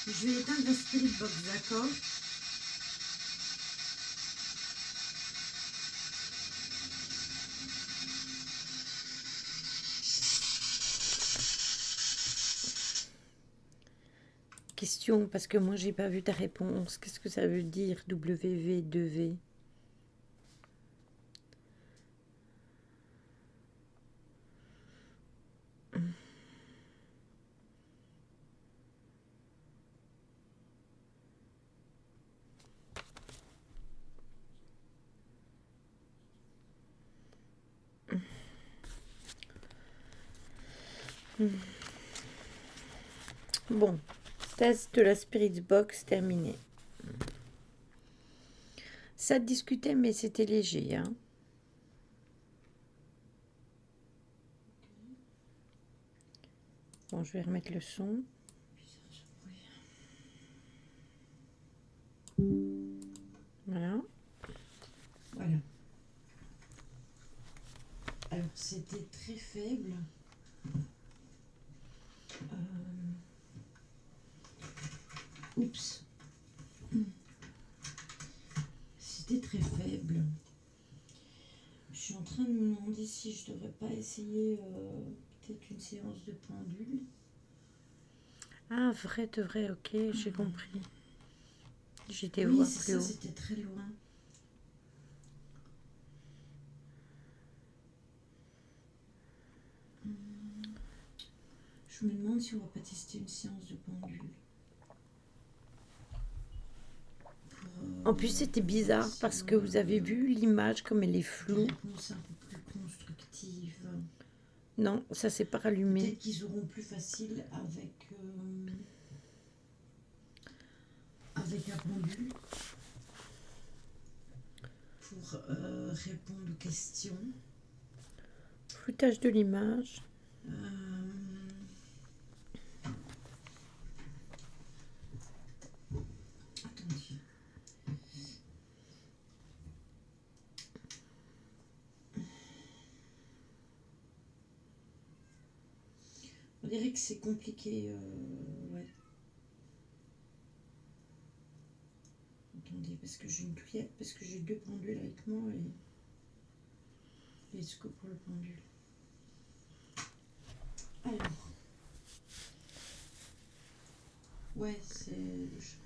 Je vais éteindre la spirit box, d'accord? Question, parce que moi j'ai pas vu ta réponse. Qu'est-ce que ça veut dire WV2V? Bon, test de la Spirit Box terminé. Ça discutait, mais c'était léger, hein. Bon, je vais remettre le son. Voilà. Voilà. Alors, c'était très faible. Oups. C'était très faible. Je suis en train de me demander si je devrais pas essayer peut-être une séance de pendule. Ah, vrai de vrai, ok, j'ai compris. J'étais Oui, voir c'est plus ça, haut. c'était très loin. Je me demande si on va pas tester une séance de pendule. En plus, c'était bizarre parce que vous avez vu l'image comme elle est Des floue. réponses un peu plus constructives. Non, ça s'est pas rallumé. Peut-être qu'ils auront plus facile avec un pendule pour répondre aux questions. Floutage de l'image. Attendez. On dirait que c'est compliqué. Ouais. Attendez, parce que j'ai une cuillère, parce que j'ai deux pendules avec moi et les scopes pour le pendule. Alors. Ouais, c'est le chat.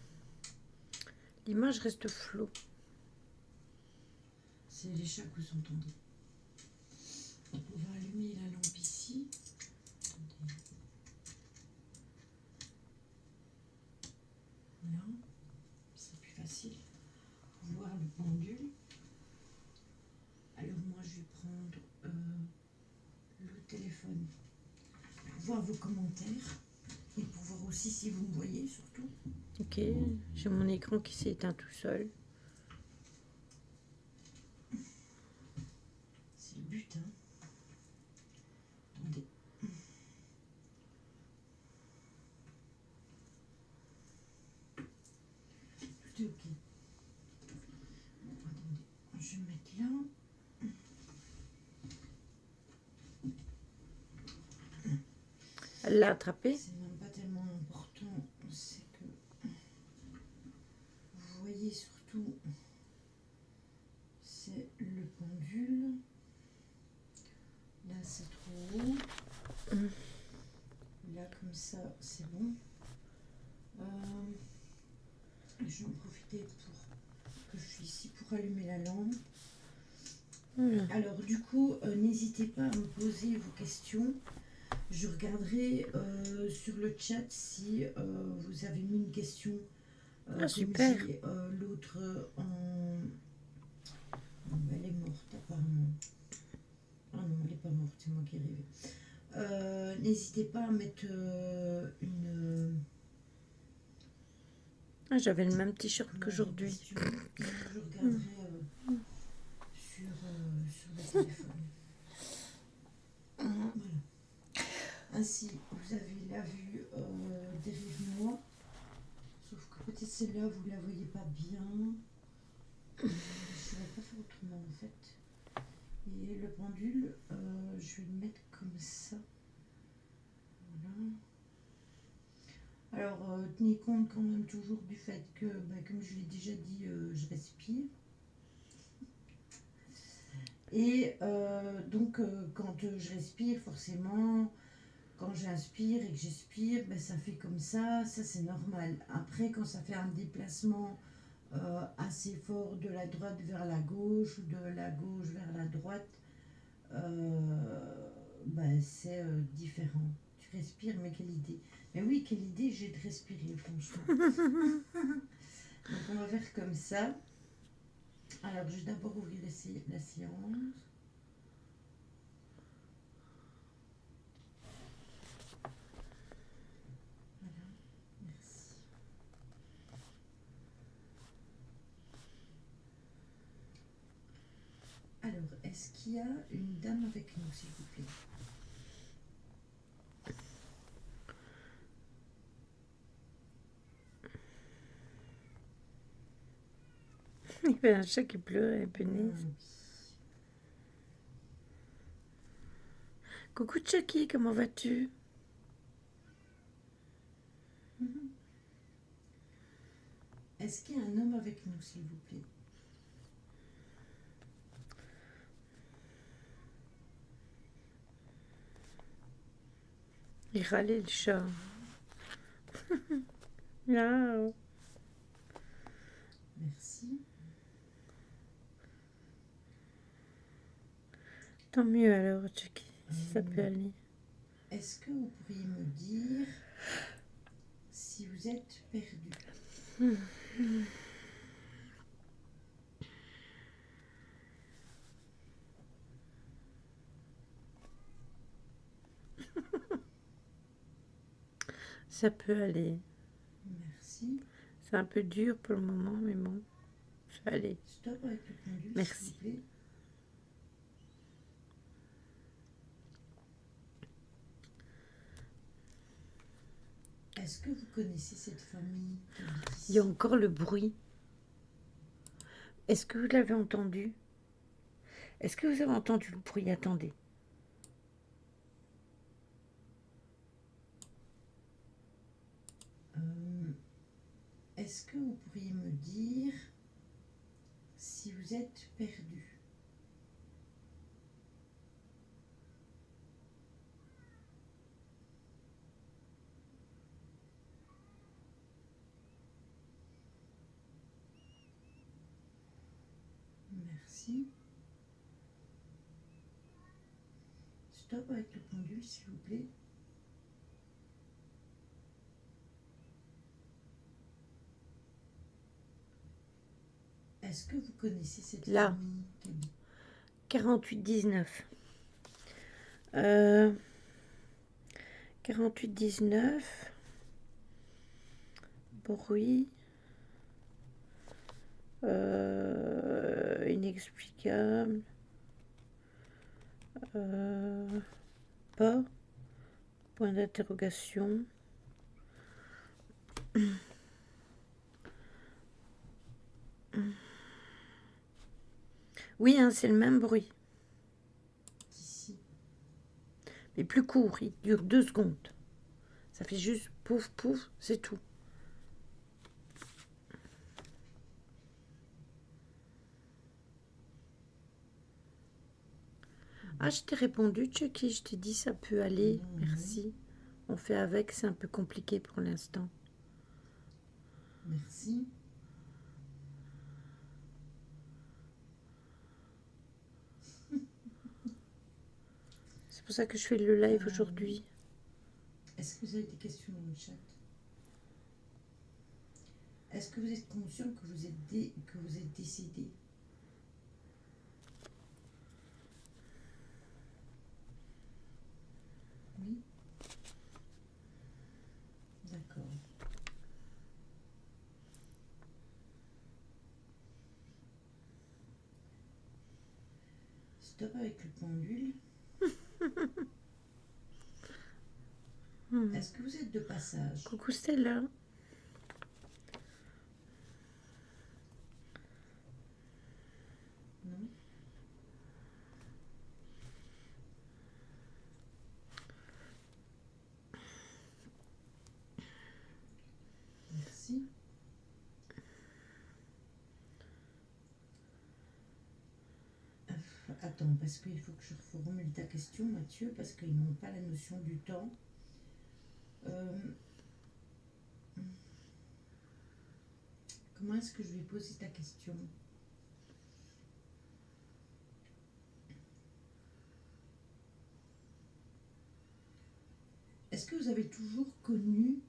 L'image reste floue. C'est les chats que vous entendez. On va allumer la lampe ici. Attendez. Là, c'est plus facile pour voir le pendule. Alors moi, je vais prendre le téléphone pour voir vos commentaires et pour voir aussi si vous me voyez surtout. Ok, j'ai mon écran qui s'est éteint tout seul. C'est le but, hein. Attendez. Tout est ok. Bon, attendez. Je vais me mettre là. Elle l'a attrapé. C'est même pas tellement important. C'est que vous voyez surtout, c'est le pendule. Là, c'est trop haut. Là, comme ça, c'est bon. Je vais en profiter que je suis ici pour allumer la lampe. Alors, du coup, n'hésitez pas à me poser vos questions. Je regarderai sur le chat si vous avez mis une question. Ah, super. L'autre en... Non, elle est morte apparemment. Ah non, elle n'est pas morte, c'est moi qui ai rêvé. N'hésitez pas à mettre une... Ah, j'avais le même t-shirt qu'aujourd'hui. question. Je regarderai sur le téléphone. Voilà. Ainsi, vous avez la vue derrière moi. Sauf que peut-être celle-là, vous ne la voyez pas bien. Je ne saurais pas faire autrement en fait. Et le pendule, je vais le mettre comme ça. Voilà. Alors, tenez compte quand même toujours du fait que, bah, comme je l'ai déjà dit, je respire. Et donc, quand je respire, forcément, quand j'inspire et que j'expire, ben, ça fait comme ça c'est normal. Après, quand ça fait un déplacement assez fort de la droite vers la gauche ou de la gauche vers la droite, ben, c'est différent. Tu respires, mais quelle idée. Mais oui, quelle idée j'ai de respirer, franchement. Donc on va faire comme ça. Alors je vais d'abord ouvrir la séance. Voilà, merci. Alors, est-ce qu'il y a une dame avec nous, s'il vous plaît? Il y avait un chat qui pleurait, punaise. Coucou Chucky, comment vas-tu? Est-ce qu'il y a un homme avec nous, s'il vous plaît? Il râlait le chat. Miaou. Merci. Tant mieux alors, Chucky, si ça peut aller. Est-ce que vous pourriez me dire si vous êtes perdu? Ça peut aller. Merci. C'est un peu dur pour le moment, mais bon, ça va aller. Stop avec le pendule, Merci. s'il vous plaît. Est-ce que vous connaissez cette famille qui habite ici? Il y a encore le bruit. Est-ce que vous l'avez entendu? Est-ce que vous avez entendu le bruit? Attendez. Est-ce que vous pourriez me dire si vous êtes perdu? Merci. Stop avec le pendule, s'il vous plaît. Est-ce que vous connaissez cette Là. famille qui habite? 48-19. 48-19. Bruit. Inexplicable. Pas. Point d'interrogation. Oui, hein, c'est le même bruit. Ici. Mais plus court, il dure 2 secondes. Ça fait juste pouf, pouf, c'est tout. Ah, je t'ai répondu, Chucky, je t'ai dit ça peut aller, merci. On fait avec, c'est un peu compliqué pour l'instant. Merci. C'est pour ça que je fais le live aujourd'hui. Est-ce que vous avez des questions dans le chat? Est-ce que vous êtes conscient que vous êtes décédé? Oui. D'accord. Stop avec le pendule. Est-ce que vous êtes de passage? Coucou Stella. Non. attends, parce qu'il faut que je reformule ta question, Mathieu, parce qu'ils n'ont pas la notion du temps. Euh, comment est-ce que je vais poser ta question? Est-ce que vous avez toujours connu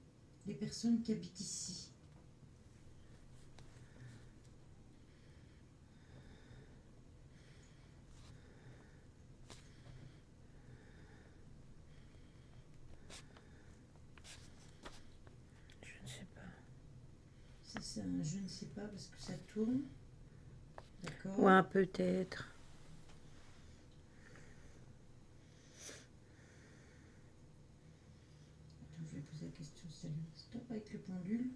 les personnes qui habitent ici? Je ne sais pas. Ça, c'est un je ne sais pas parce que ça tourne. D'accord. Ouais, peut-être. Attends, je vais poser la question. Salut. Stop avec le pendule.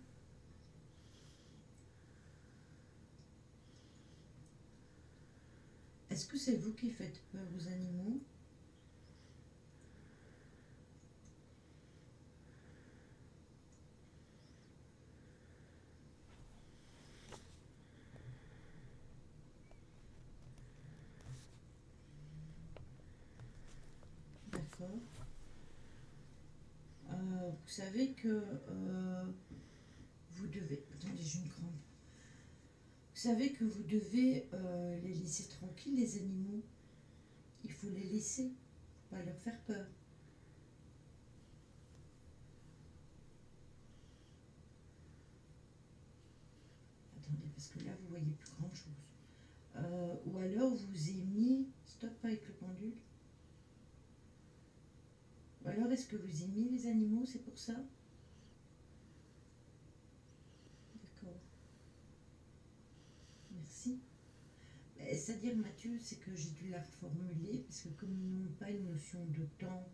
Est-ce que c'est vous qui faites peur aux animaux? D'accord. Vous savez que vous devez... Attendez, j'ai une crampe. Vous savez que vous devez les laisser tranquilles, les animaux. Il faut les laisser, pas leur faire peur. Attendez, parce que là, vous voyez plus grand-chose. Ou alors, vous avez mis... Stop avec le pendule. Ou alors, est-ce que vous aimez les animaux, c'est pour ça? D'accord. Merci. C'est-à-dire, Mathieu, c'est que j'ai dû la reformuler, parce que comme ils n'ont pas une notion de temps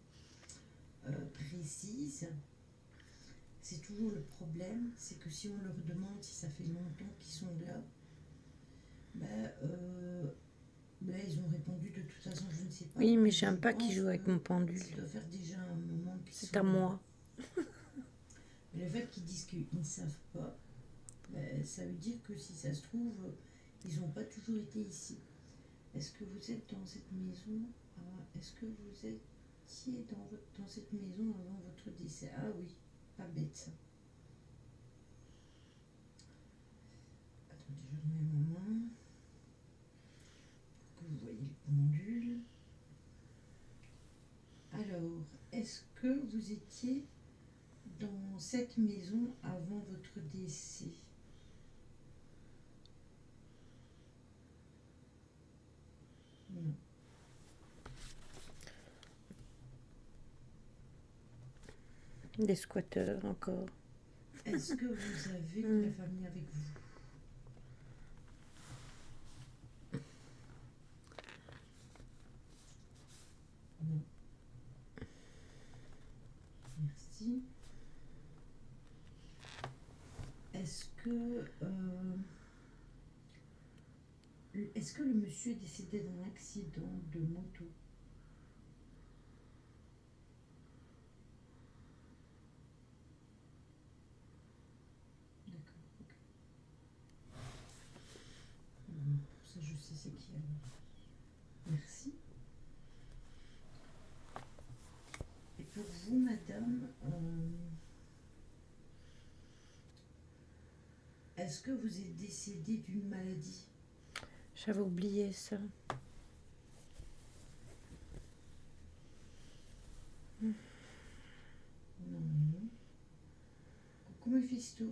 précise, c'est toujours le problème, c'est que si on leur demande si ça fait longtemps qu'ils sont là, là, ils ont répondu de toute façon, je ne sais pas. Oui, mais Je j'aime pas qu'ils pense jouent avec que mon pendule. ça doit faire déjà un moment qu'ils C'est sont à là. moi. Mais le fait qu'ils disent qu'ils ne savent pas, ça veut dire que si ça se trouve, ils n'ont pas toujours été ici. Est-ce que vous êtes dans cette maison? Est-ce que vous étiez dans cette maison avant votre décès? Ah oui, pas bête ça. Attendez, je remets ma main pour que vous voyez le pendule. Alors, est-ce que vous étiez dans cette maison avant votre décès? Non. Des squatteurs encore. Est-ce que vous avez de la famille avec vous? Non. Merci. Est-ce que le monsieur est décédé d'un accident de moto? D'accord, ok. Pour ça, je sais c'est qui alors. Merci. Et pour vous, madame, est-ce que vous êtes décédée d'une maladie? J'avais oublié ça. Non, non. Coucou Mephisto.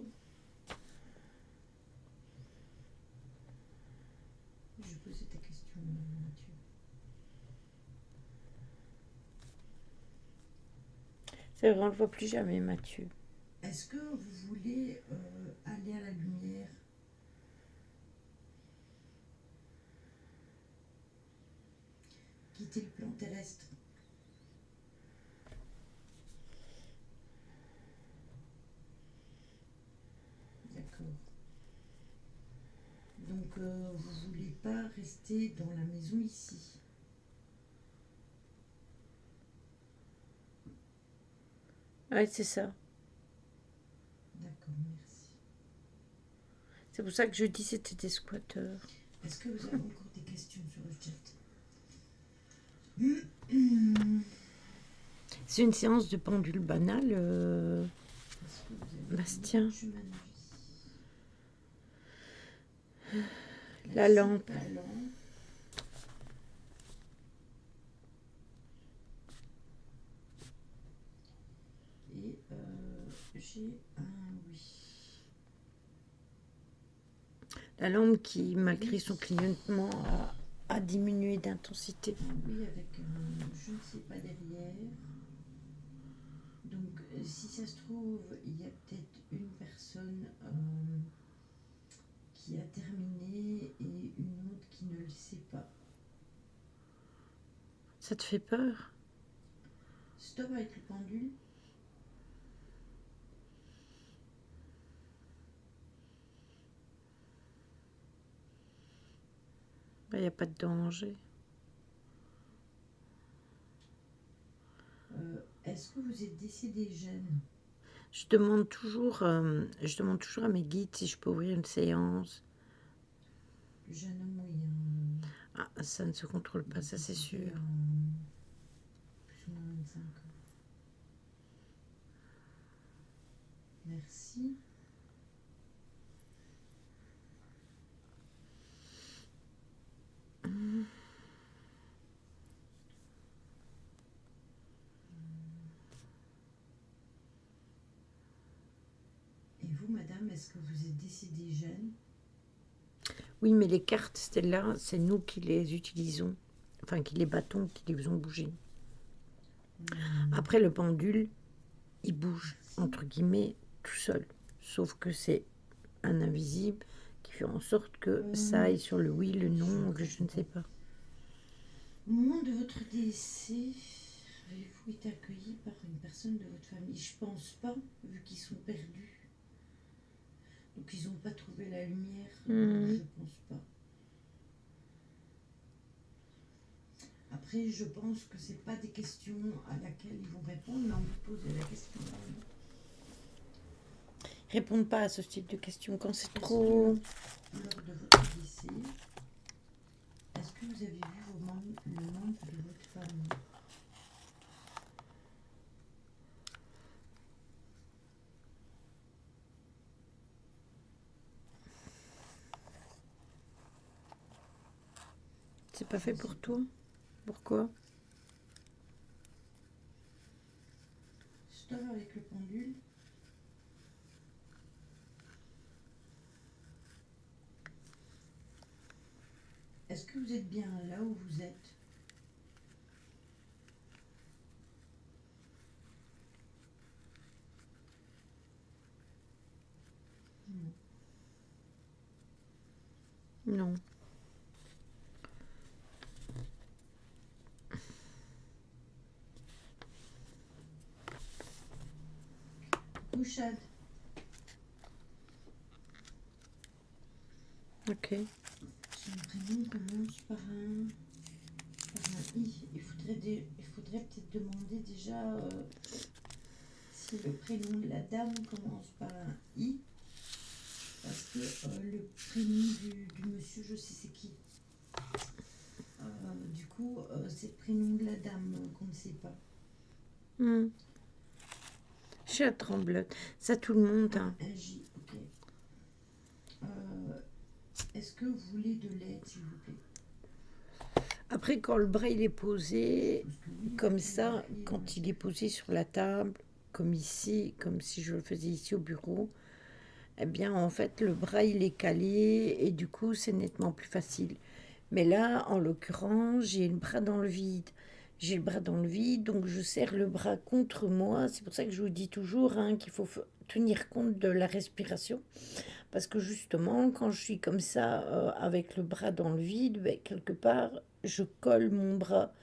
Je vais poser ta question, Mathieu. C'est vrai, on le voit plus jamais, Mathieu. Est-ce que vous voulez aller à la lumière? Quitter le plan terrestre? D'accord. Donc, vous voulez pas rester dans la maison ici? Ouais, c'est ça. D'accord, merci. C'est pour ça que je dis c'était des squatteurs. Est-ce que vous avez encore des questions sur le chat? C'est une séance de pendule banale, Est-ce que vous avez Bastien. un chemin de vie? La lampe. La lampe. Et j'ai un oui. La lampe qui, malgré son clignotement, a diminué d'intensité. Un oui avec un je ne sais pas derrière. Donc, si ça se trouve, il y a peut-être une personne qui a terminé et une autre qui ne le sait pas. Ça te fait peur? Stop avec le pendule. Il n'y a pas de danger. Est-ce que vous êtes décédé jeune? Je demande toujours à mes guides si je peux ouvrir une séance. Jeune homme moyen. Ah, ça ne se contrôle pas, ça c'est sûr. Plus ou moins 25 ans. Merci. Et vous, madame, est-ce que vous êtes décédée jeune? Oui, mais les cartes, Stella, c'est nous qui les utilisons. Enfin, qui les battons, qui les faisons bouger. Après, le pendule, il bouge, entre guillemets, tout seul. Sauf que c'est un invisible qui fait en sorte que ça aille sur le oui, le non, le je ne sais pas. Au moment de votre décès, avez-vous été accueilli par une personne de votre famille? Je pense pas, vu qu'ils sont perdus. Donc ils n'ont pas trouvé la lumière. Je pense pas. Après, je pense que c'est pas des questions à laquelle ils vont répondre, mais on vous pose la question. Répondez pas à ce type de questions quand c'est trop. Lors de votre décès, est-ce que vous avez vu le membre de votre famille? C'est pas fait pour toi? Pourquoi? Stop avec le pendule. Est-ce que vous êtes bien là où vous êtes? Non. Bouchade. Ok. Son prénom commence par un I. Il faudrait peut-être demander déjà si le prénom de la dame commence par un I. Parce que le prénom du monsieur, je sais c'est qui. Du coup, c'est le prénom de la dame qu'on ne sait pas. Chat tremblote. Ça, tout le monde. Hein. Un J, ok. Est-ce que vous voulez de l'aide, s'il vous plaît? Après, quand le bras il est posé, comme ça, quand il est posé sur la table, comme ici, comme si je le faisais ici au bureau, eh bien, en fait, le bras il est calé et du coup, c'est nettement plus facile. Mais là, en l'occurrence, j'ai le bras dans le vide. J'ai le bras dans le vide, donc je serre le bras contre moi. C'est pour ça que je vous dis toujours hein, qu'il faut tenir compte de la respiration. Parce que justement, quand je suis comme ça, avec le bras dans le vide, ben, quelque part, je colle mon bras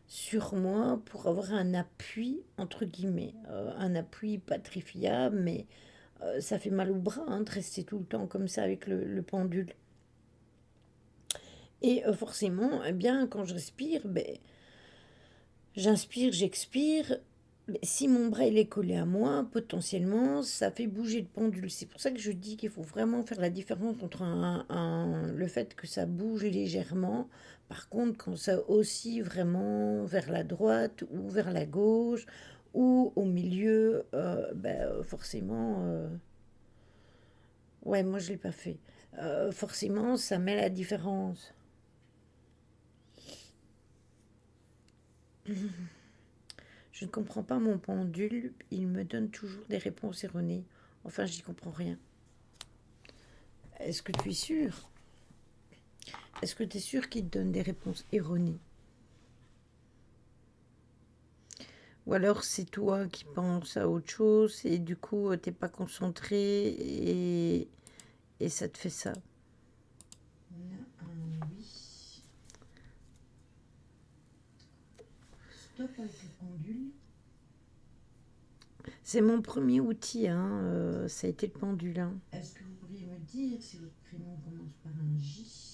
sur moi pour avoir un appui, entre guillemets. Un appui pas très fiable, mais ça fait mal au bras hein, de rester tout le temps comme ça avec le pendule. Et forcément, eh bien, quand je respire, ben, j'inspire, j'expire, Mais si mon bras il est collé à moi, potentiellement, ça fait bouger le pendule. C'est pour ça que je dis qu'il faut vraiment faire la différence entre le fait que ça bouge légèrement. Par contre, quand ça oscille vraiment vers la droite ou vers la gauche ou au milieu, forcément, ouais, moi je l'ai pas fait. Forcément, ça met la différence. Je ne comprends pas mon pendule, il me donne toujours des réponses erronées. Enfin, j'y comprends rien. Est-ce que tu es sûr? Est-ce que tu es sûr qu'il te donne des réponses erronées? Ou alors c'est toi qui penses à autre chose et du coup t'es pas concentré et ça te fait ça. On a un oui. Stop avec le pendule. C'est mon premier outil, hein, ça a été le pendule. Hein. Est-ce que vous pourriez me dire si votre prénom commence par un J?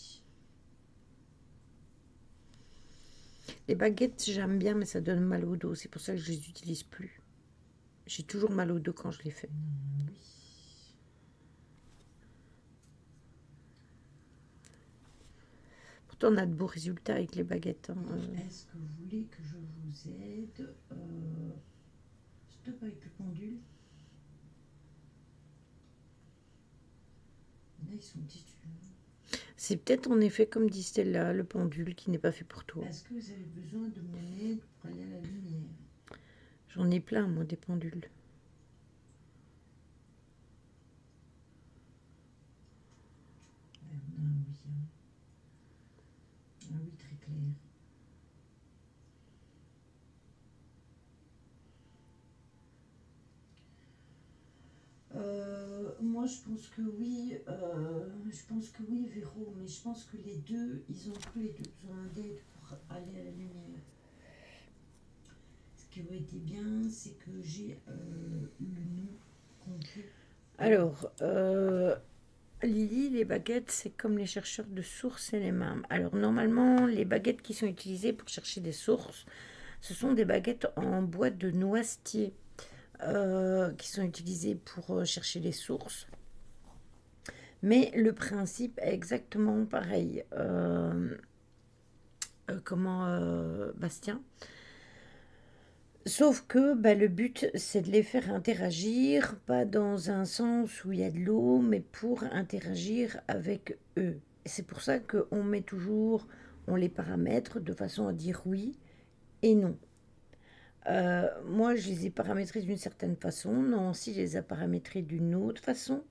Les baguettes, j'aime bien, mais ça donne mal au dos. C'est pour ça que je les utilise plus. J'ai toujours mal au dos quand je les fais. Oui. Pourtant, on a de beaux résultats avec les baguettes. Hein. Est-ce que vous voulez que je vous aide? Stop avec le pendule. Là, ils sont têtus. C'est peut-être en effet, comme dit Stella, le pendule qui n'est pas fait pour toi. Est-ce que vous avez besoin de mon aide pour aller à la lumière? J'en ai plein, moi, des pendules. On a un oui. Un oui très clair. Moi, je pense que oui. Je pense que oui, Véro, mais je pense que les deux, ils ont tous les deux besoin d'aide pour aller à la lumière. Ce qui aurait été bien, c'est que j'ai le nom complet. Alors, Lily, les baguettes, c'est comme les chercheurs de sources et les mâmes. Alors, normalement, les baguettes qui sont utilisées pour chercher des sources, ce sont des baguettes en bois de noisetier qui sont utilisées pour chercher les sources. Mais le principe est exactement pareil. Bastien? Sauf que le but, c'est de les faire interagir, pas dans un sens où il y a de l'eau, mais pour interagir avec eux. C'est pour ça qu'on met toujours, on les paramètre de façon à dire oui et non. Moi, je les ai paramétrés d'une certaine façon. Nancy les a paramétrés d'une autre façon.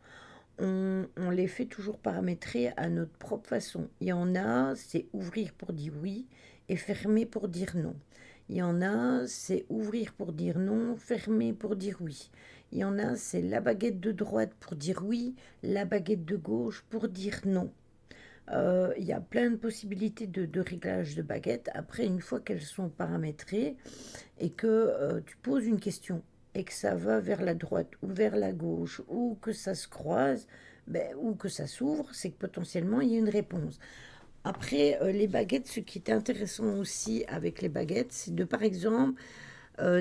On les fait toujours paramétrer à notre propre façon. Il y en a, c'est ouvrir pour dire oui et fermer pour dire non. Il y en a, c'est ouvrir pour dire non, fermer pour dire oui. Il y en a, c'est la baguette de droite pour dire oui, la baguette de gauche pour dire non. Il y a plein de possibilités de réglage de baguettes. Après, une fois qu'elles sont paramétrées et que tu poses une question et que ça va vers la droite ou vers la gauche ou que ça se croise ou que ça s'ouvre, c'est que potentiellement il y a une réponse. Après, les baguettes, ce qui est intéressant aussi avec les baguettes, c'est de, par exemple,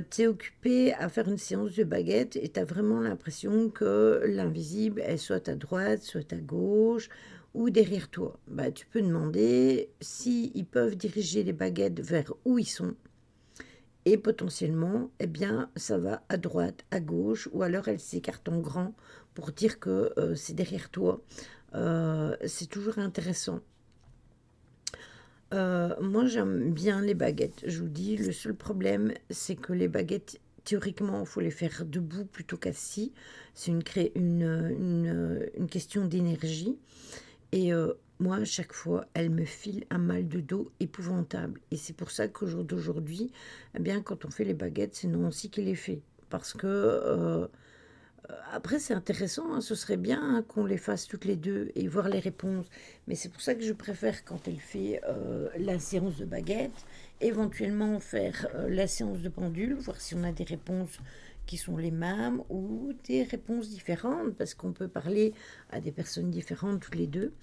tu es occupé à faire une séance de baguettes et tu as vraiment l'impression que l'invisible est soit à droite, soit à gauche ou derrière toi. Tu peux demander s'ils peuvent diriger les baguettes vers où ils sont. Et potentiellement, eh bien, ça va à droite, à gauche, ou alors elles s'écartent en grand pour dire que c'est derrière toi. C'est toujours intéressant. Moi, j'aime bien les baguettes. Je vous dis, le seul problème, c'est que les baguettes, théoriquement, il faut les faire debout plutôt qu'assis. C'est une question d'énergie. Et moi, à chaque fois, elle me file un mal de dos épouvantable. Et c'est pour ça qu'au jour d'aujourd'hui, eh bien, quand on fait les baguettes, c'est Nancy qui les fait. Parce que après, c'est intéressant, hein, ce serait bien hein, qu'on les fasse toutes les deux et voir les réponses. Mais c'est pour ça que je préfère quand elle fait la séance de baguette, éventuellement faire la séance de pendule, voir si on a des réponses qui sont les mêmes ou des réponses différentes, parce qu'on peut parler à des personnes différentes toutes les deux.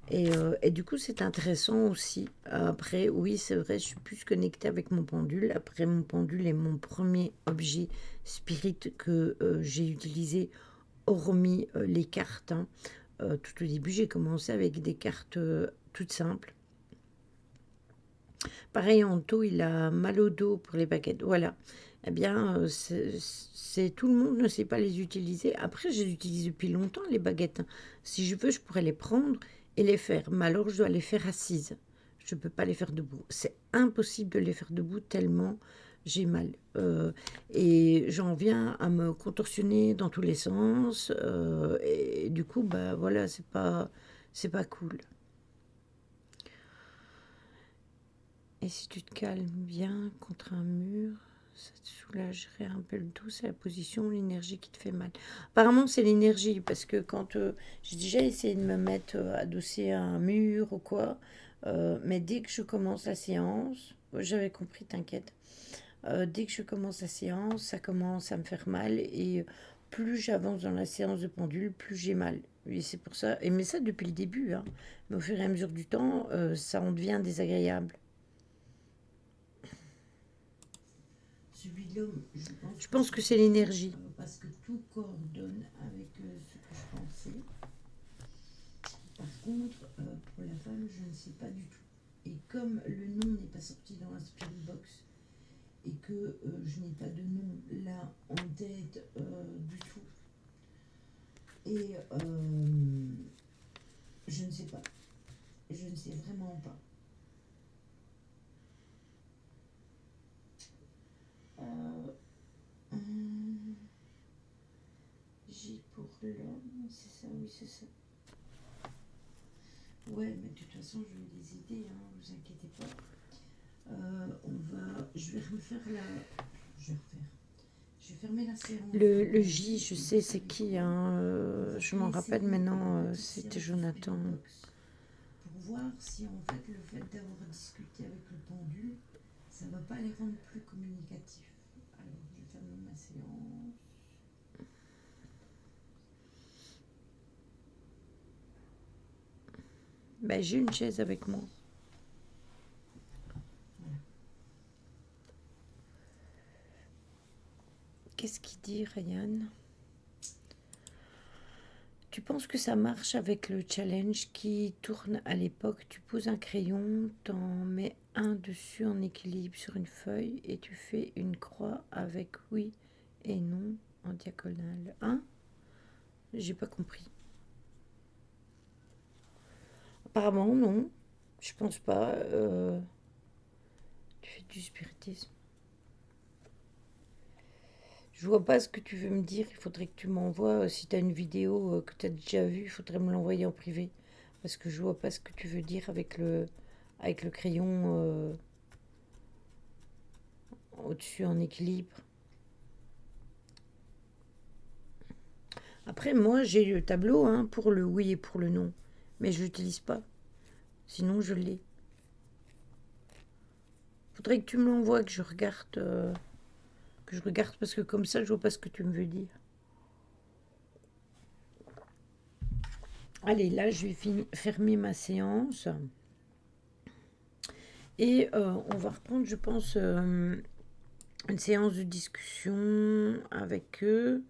Et du coup, c'est intéressant aussi. Après, oui, c'est vrai, je suis plus connectée avec mon pendule. Après, mon pendule est mon premier objet spirit que j'ai utilisé, hormis les cartes, hein. Tout au début, j'ai commencé avec des cartes toutes simples. Pareil, Anto, il a mal au dos pour les baguettes. Voilà. Eh bien, tout le monde ne sait pas les utiliser. Après, je les utilise depuis longtemps, les baguettes, hein. Si je veux, je pourrais les prendre et les faire. Mais alors, je dois les faire assises. Je ne peux pas les faire debout. C'est impossible de les faire debout tellement j'ai mal. Et j'en viens à me contorsionner dans tous les sens. Et du coup, bah voilà, c'est pas cool. Et si tu te calmes bien contre un mur, ça te soulagerait un peu le dos, c'est la position, l'énergie qui te fait mal. Apparemment, c'est l'énergie, parce que quand j'ai déjà essayé de me mettre adossé à un mur ou quoi, mais dès que je commence la séance, j'avais compris, t'inquiète, dès que je commence la séance, ça commence à me faire mal, et plus j'avance dans la séance de pendule, plus j'ai mal. Et c'est pour ça, et mais ça depuis le début, hein. Mais au fur et à mesure du temps, ça en devient désagréable. Celui de l'homme, je pense Je que pense c'est que c'est plutôt l'énergie. parce que tout coordonne avec ce que je pensais. Par contre, pour la femme, je ne sais pas du tout. Et comme le nom n'est pas sorti dans la Spirit Box et que je n'ai pas de nom là en tête du tout, et je ne sais pas. Je ne sais vraiment pas. Euh, hum, J pour l'homme, c'est ça, oui, c'est ça. Ouais, mais de toute façon, je vais les aider, hein, vous inquiétez pas. Je vais refaire la. Je vais refaire. Je vais fermer la séance. Le J, je sais c'est qui, hein, je m'en rappelle maintenant, c'était Jonathan. Pour voir si en fait le fait d'avoir discuté avec le pendule, ça ne va pas les rendre plus communicatifs. Alors, je vais fermer ma séance. Ben, j'ai une chaise avec moi. Voilà. Qu'est-ce qu'il dit, Ryan? Tu penses que ça marche avec le challenge qui tourne à l'époque? Tu poses un crayon, t'en mets un dessus en équilibre sur une feuille et tu fais une croix avec oui et non en diagonale. Hein? J'ai pas compris. Apparemment, non. Je pense pas. Tu fais du spiritisme. Je vois pas ce que tu veux me dire. Il faudrait que tu m'envoies, si tu as une vidéo que tu as déjà vue, il faudrait me l'envoyer en privé. Parce que je vois pas ce que tu veux dire avec le crayon au-dessus en équilibre. Après, moi, j'ai le tableau, hein, pour le oui et pour le non. Mais je l'utilise pas. Sinon, je l'ai. Faudrait que tu me l'envoies, que je regarde parce que comme ça, je vois pas ce que tu me veux dire. Allez, là, je vais fermer ma séance. Et on va reprendre, je pense, une séance de discussion avec eux.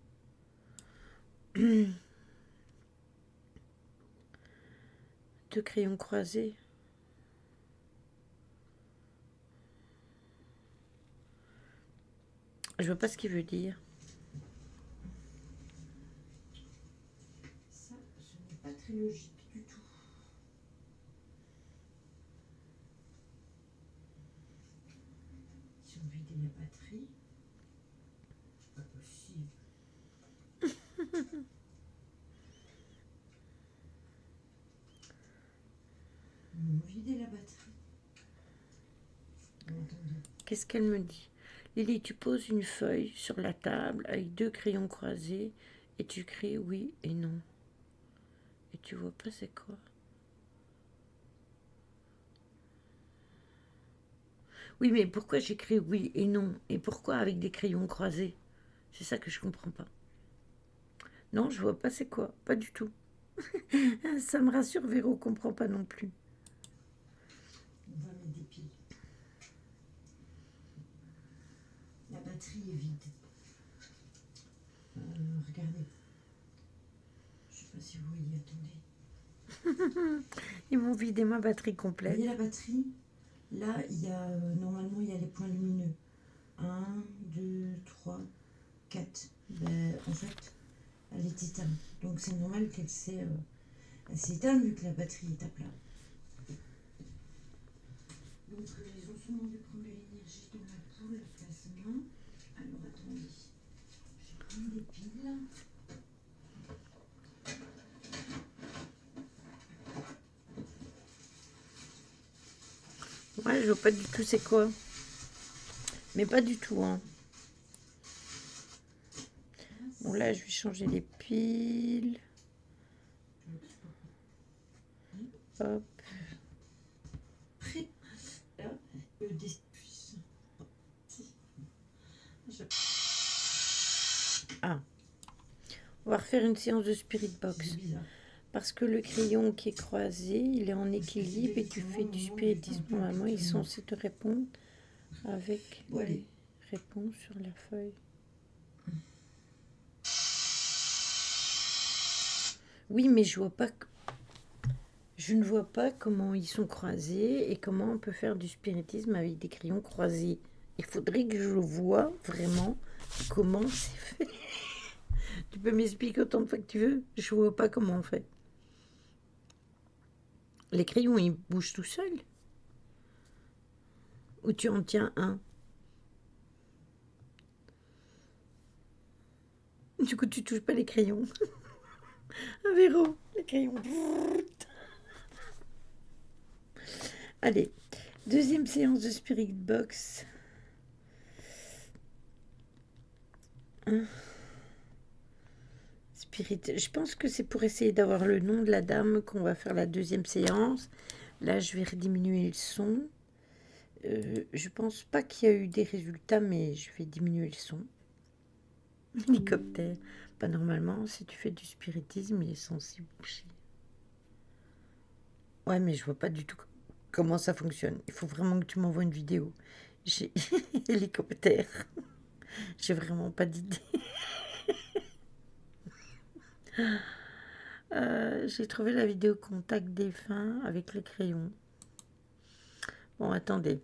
Deux crayons croisés. Je vois pas ce qu'il veut dire. Ça, ce n'est pas très logique du tout. Ils ont vidé la batterie. Pas possible. Ils m'ont vidé la batterie. Attendez. Qu'est-ce qu'elle me dit? Lily, tu poses une feuille sur la table avec deux crayons croisés et tu cries oui et non. Et tu vois pas c'est quoi? Oui, mais pourquoi j'écris oui et non? Et pourquoi avec des crayons croisés? C'est ça que je comprends pas. Non, je vois pas c'est quoi. Pas du tout. Ça me rassure, Véro, comprend pas non plus. On va mettre des piles. La batterie est vide. Regardez. Je sais pas si vous voyez, attendez. Ils m'ont vidé ma batterie Vous complète. voyez la batterie? Là, il y a, normalement, il y a les points lumineux. 1, 2, 3, 4. Ben, en fait, elle est éteinte. Donc c'est normal qu'elle s'éteint vu que la batterie est à plat. Donc ils ont sûrement dû prendre de l'énergie de ma poule à plasma. Alors attendez, je vais prendre des piles. Ouais, je vois pas du tout c'est quoi. Mais pas du tout, hein. Bon, là, je vais changer les piles. Hop. Prêt. Là, Ah. On va refaire une séance de Spirit c'est Box. bizarre. Parce que le crayon qui est croisé, il est en équilibre et tu fais du spiritisme. Normalement, ils sont censés te répondre avec Bon, allez. les réponses sur la feuille. Oui, mais je vois pas. Je ne vois pas comment ils sont croisés et comment on peut faire du spiritisme avec des crayons croisés. Il faudrait que je vois vraiment comment c'est fait. Tu peux m'expliquer autant de fois que tu veux. Je vois pas comment on fait. Les crayons, ils bougent tout seuls. Ou tu en tiens un. Du coup, tu touches pas les crayons. Un Véro, les crayons. Allez, deuxième séance de Spirit Box. Spirit. Je pense que c'est pour essayer d'avoir le nom de la dame qu'on va faire la deuxième séance. Là, je vais rediminuer le son. Je pense pas qu'il y a eu des résultats, mais je vais diminuer le son. Hélicoptère. Pas normalement, si tu fais du spiritisme, il est censé bouger. Ouais, mais je vois pas du tout comment ça fonctionne. Il faut vraiment que tu m'envoies une vidéo. J'ai hélicoptère. J'ai vraiment pas d'idée. J'ai trouvé la vidéo contact défunt avec le crayon. Bon, attendez.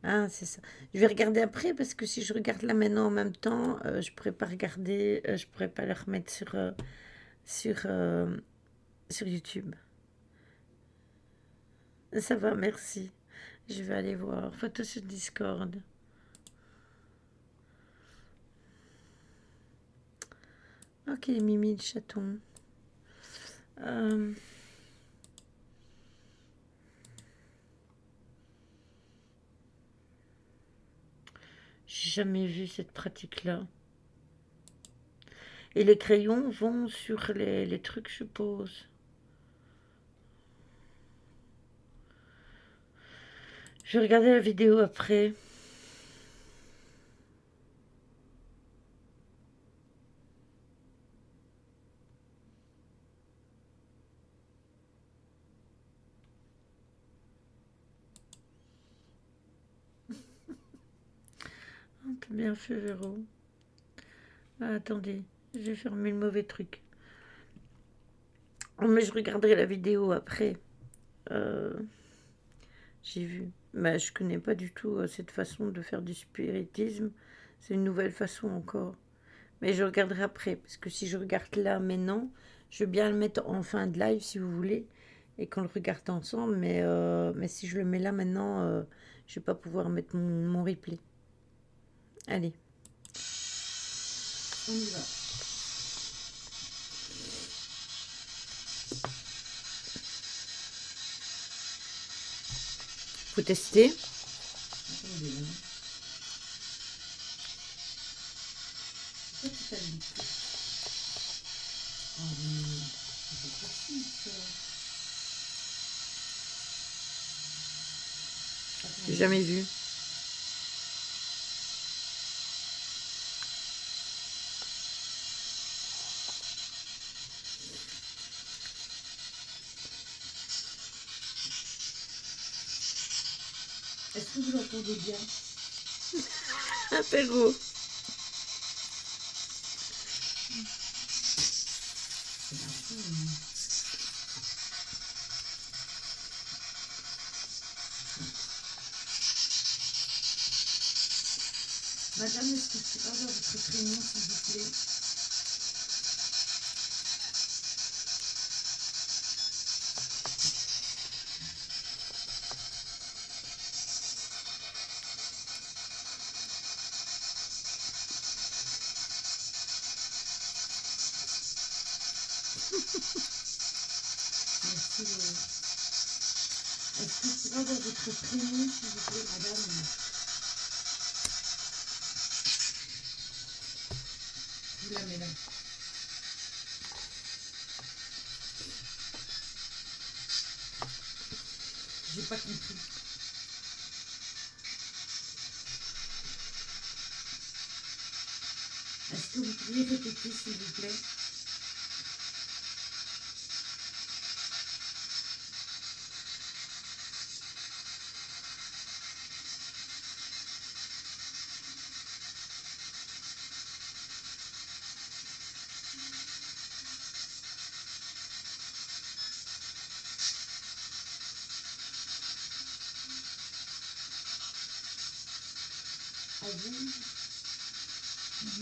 Ah, c'est ça. Je vais regarder après parce que si je regarde là maintenant en même temps, je pourrais pas regarder, je pourrais pas le remettre sur, sur YouTube. Ça va, merci. Je vais aller voir. Photo sur Discord. Ok, Mimi le chaton. Euh, J'ai jamais vu cette pratique-là. Et les crayons vont sur les trucs, je suppose. Je vais regarder la vidéo après. Un peu bien fait, Véro. Ah, attendez, j'ai fermé le mauvais truc. Oh, mais je regarderai la vidéo après. Euh, j'ai vu. Bah, je connais pas du tout cette façon de faire du spiritisme. C'est une nouvelle façon encore. Mais je regarderai après, parce que si je regarde là maintenant, je veux bien le mettre en fin de live si vous voulez, et qu'on le regarde ensemble. Mais si je le mets là maintenant, je vais pas pouvoir mettre mon replay. Allez, On y va. faut tester. Attendez, là. Pourquoi tu t'habilles tout? Ah mais c'est facile ça. J'ai Attention. jamais vu. Est-ce que vous l'entendez bien? Apéro. C'est pas fou, hein. Madame, est-ce que je peux avoir votre prénom, s'il vous plaît? Merci. Est-ce que je peux avoir votre prénom, s'il vous plaît, madame? Je vous la mets là. J'ai pas compris. Est-ce que vous pourriez répéter, s'il vous plaît? À vous.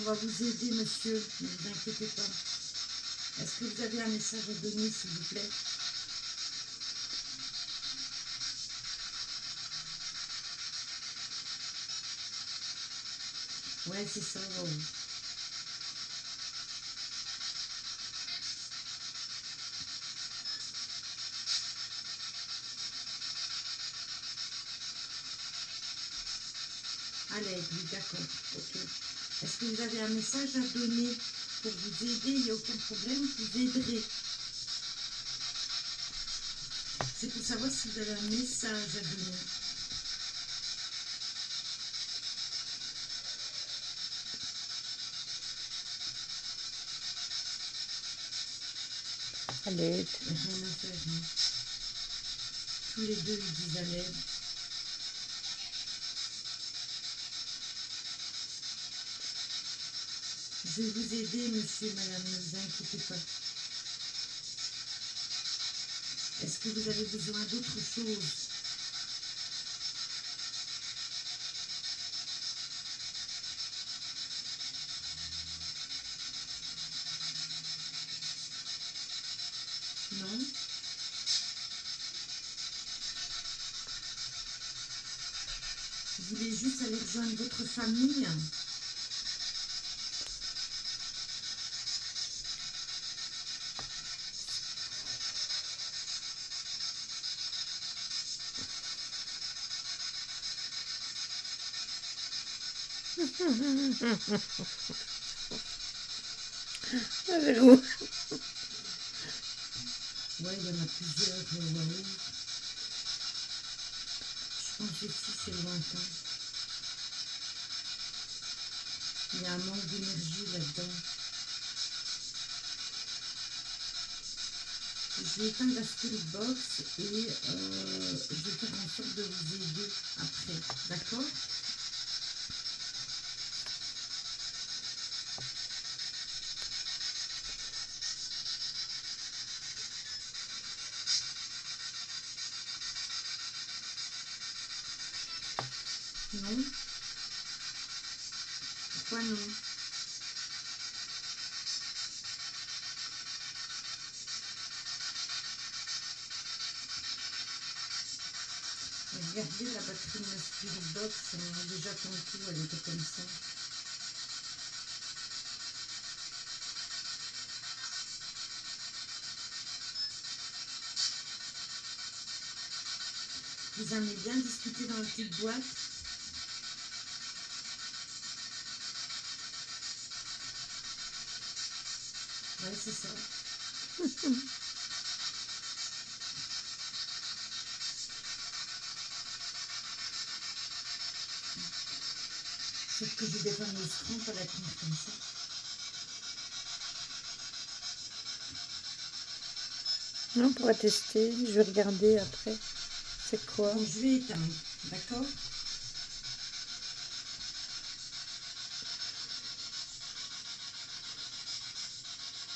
On va vous aider, monsieur. Ne vous inquiétez pas. Est-ce que vous avez un message à donner, s'il vous plaît? Ouais, c'est ça. Ouais. À l'aide, oui, d'accord. Ok. Est-ce que vous avez un message à donner pour vous aider? Il n'y a aucun problème, je vous aiderai. C'est pour savoir si vous avez un message à donner. À l'aide. Rien à faire, hein. Tous les deux, ils disent à l'aide. Je vais vous aider, monsieur, madame, ne vous inquiétez pas. Est-ce que vous avez besoin d'autre chose? Non? Vous voulez juste aller rejoindre votre famille? Apéro. Ouais, il y en a plusieurs. Ouais. Je pense aussi c'est lointain. Il y a un manque d'énergie là-dedans. Je vais éteindre la spirit box et je vais faire en sorte de vous aider après. D'accord? Non? Pourquoi non? Regardez la batterie de ma spirit box, déjà tantôt elle était comme ça. Vous aimez bien discuter dans la petite boîte? Ouais, c'est ça. que j'ai des fameuses crampes à la tenir comme ça. Non, on pourra tester. Je vais regarder après. C'est quoi? Bon, je vais éteindre, d'accord?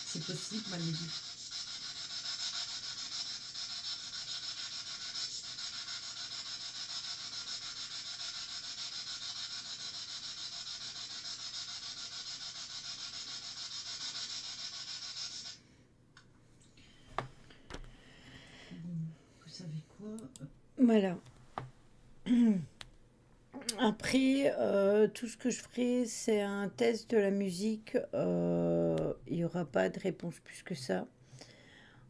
C'est possible, Malédie. Bon, vous savez quoi? Voilà. Après, tout ce que je ferai, c'est un test de la musique. Il n'y aura pas de réponse plus que ça.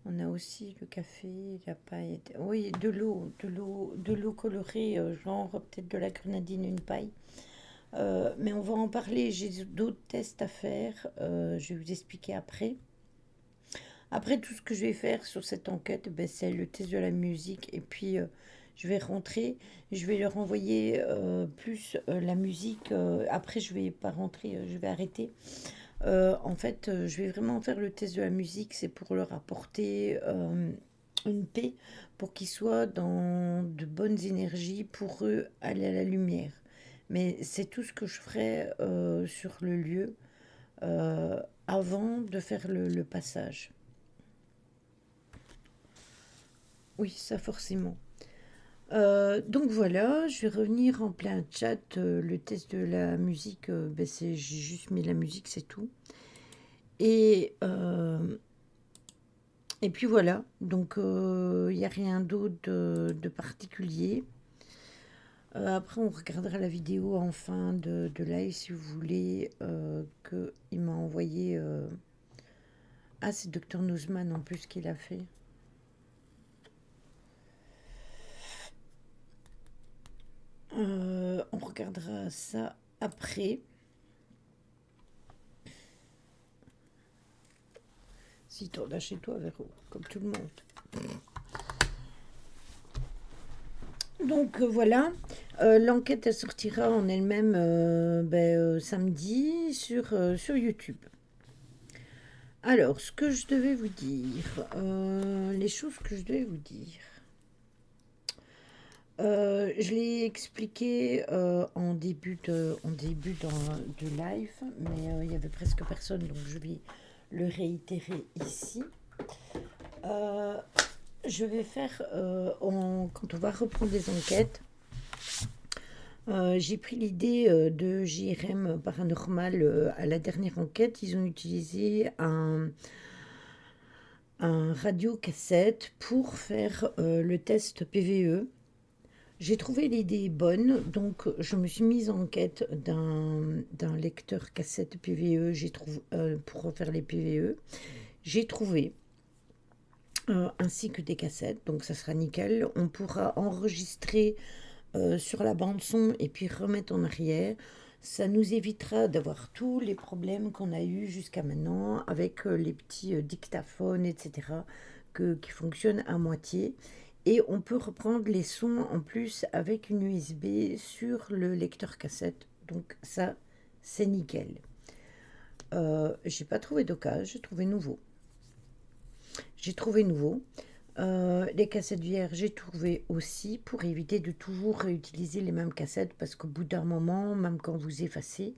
On a aussi le café, la paille. Oui, de l'eau colorée, genre peut-être de la grenadine, une paille. Mais on va en parler. J'ai d'autres tests à faire. Je vais vous expliquer après. Après, tout ce que je vais faire sur cette enquête, ben, c'est le test de la musique. Et puis, je vais rentrer. Je vais leur envoyer plus la musique. Après, je vais pas rentrer. Je vais arrêter. En fait, je vais vraiment faire le test de la musique. C'est pour leur apporter une paix. Pour qu'ils soient dans de bonnes énergies. Pour eux, aller à la lumière. Mais c'est tout ce que je ferai sur le lieu avant de faire le passage. Oui, ça forcément. Donc voilà, je vais revenir en plein chat. Le test de la musique, ben j'ai juste mis la musique, c'est tout. Et, euh, et puis voilà, donc il n'y a rien d'autre de particulier. Après, on regardera la vidéo en fin de live si vous voulez, qu'il m'a envoyé. Ah, c'est Dr Newsman en plus qui l'a fait. On regardera ça après. Si tu là chez toi, Véro, comme tout le monde. Donc voilà, l'enquête elle sortira en elle-même samedi sur YouTube. Alors, ce que je devais vous dire, les choses que je devais vous dire. Je l'ai expliqué en début de live, mais il y avait presque personne, donc je vais le réitérer ici. Euh, je vais faire, quand on va reprendre les enquêtes, j'ai pris l'idée de JRM Paranormal à la dernière enquête. Ils ont utilisé un radiocassette pour faire le test PVE. J'ai trouvé l'idée bonne, donc je me suis mise en quête d'un lecteur cassette PVE pour refaire les PVE. J'ai trouvé, ainsi que des cassettes, donc ça sera nickel. On pourra enregistrer sur la bande son et puis remettre en arrière. Ça nous évitera d'avoir tous les problèmes qu'on a eus jusqu'à maintenant avec les petits dictaphones, etc., qui fonctionnent à moitié. Et on peut reprendre les sons en plus avec une USB sur le lecteur cassette. Donc ça, c'est nickel. J'ai pas trouvé d'occasion, j'ai trouvé nouveau. J'ai trouvé nouveau. Les cassettes vierges, j'ai trouvé aussi pour éviter de toujours réutiliser les mêmes cassettes parce qu'au bout d'un moment, même quand vous effacez,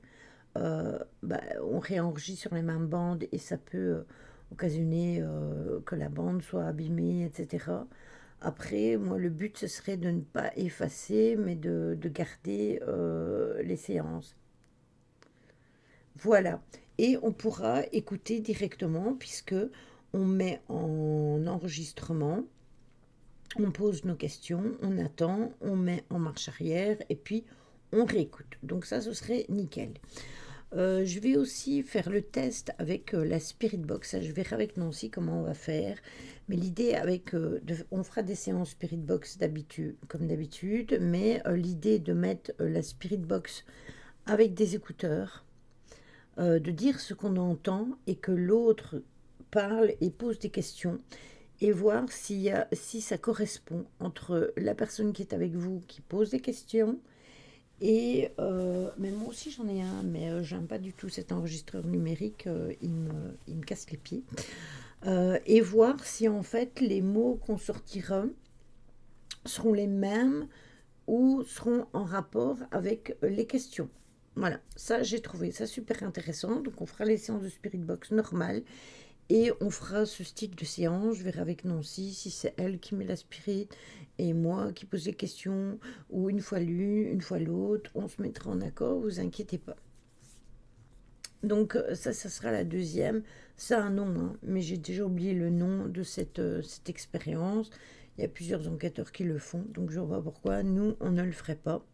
on réenregistre sur les mêmes bandes et ça peut occasionner que la bande soit abîmée, etc. Après, moi, le but, ce serait de ne pas effacer, mais de garder les séances. Voilà. Et on pourra écouter directement puisque on met en enregistrement, on pose nos questions, on attend, on met en marche arrière et puis on réécoute. Donc ça, ce serait nickel. Je vais aussi faire le test avec la Spirit Box. Ça, je verrai avec Nancy comment on va faire. Mais l'idée on fera des séances Spirit Box comme d'habitude, mais l'idée de mettre la Spirit Box avec des écouteurs, de dire ce qu'on entend et que l'autre parle et pose des questions et voir si ça correspond entre la personne qui est avec vous qui pose des questions Mais moi aussi j'en ai un, mais j'aime pas du tout cet enregistreur numérique, il me casse les pieds. Et voir si en fait les mots qu'on sortira seront les mêmes ou seront en rapport avec les questions. Voilà, ça j'ai trouvé ça super intéressant. Donc on fera les séances de Spirit Box normales et on fera ce style de séance. Je verrai avec Nancy si c'est elle qui met la spirit et moi qui pose les questions, ou une fois l'une, une fois l'autre. On se mettra en accord, vous inquiétez pas. Donc ça sera la deuxième. Ça a un nom, hein, mais j'ai déjà oublié le nom de cette expérience. Il y a plusieurs enquêteurs qui le font, donc je ne vois pas pourquoi nous, on ne le ferait pas.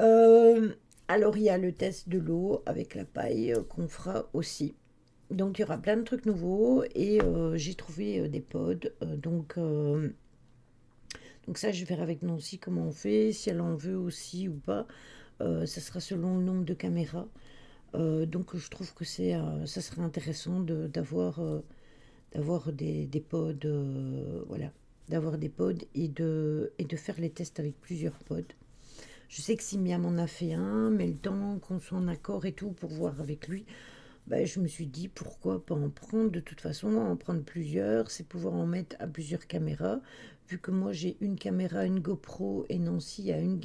Euh, alors il y a le test de l'eau avec la paille qu'on fera aussi. Donc il y aura plein de trucs nouveaux et j'ai trouvé des pods. Donc ça, je verrai avec Nancy comment on fait, si elle en veut aussi ou pas. Ça sera selon le nombre de caméras. Donc je trouve que ça serait intéressant d'avoir des pods, voilà, d'avoir des pods et de faire les tests avec plusieurs pods. Je sais que Simiam en a fait un, mais le temps qu'on soit en accord et tout pour voir avec lui, bah, je me suis dit pourquoi pas en prendre. De toute façon, en prendre plusieurs, c'est pouvoir en mettre à plusieurs caméras. Vu que moi j'ai une caméra, une GoPro et Nancy a une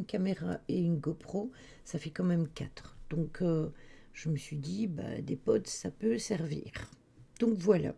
caméra et une GoPro, ça fait quand même quatre. Donc je me suis dit, bah, des pods, ça peut servir. Donc voilà.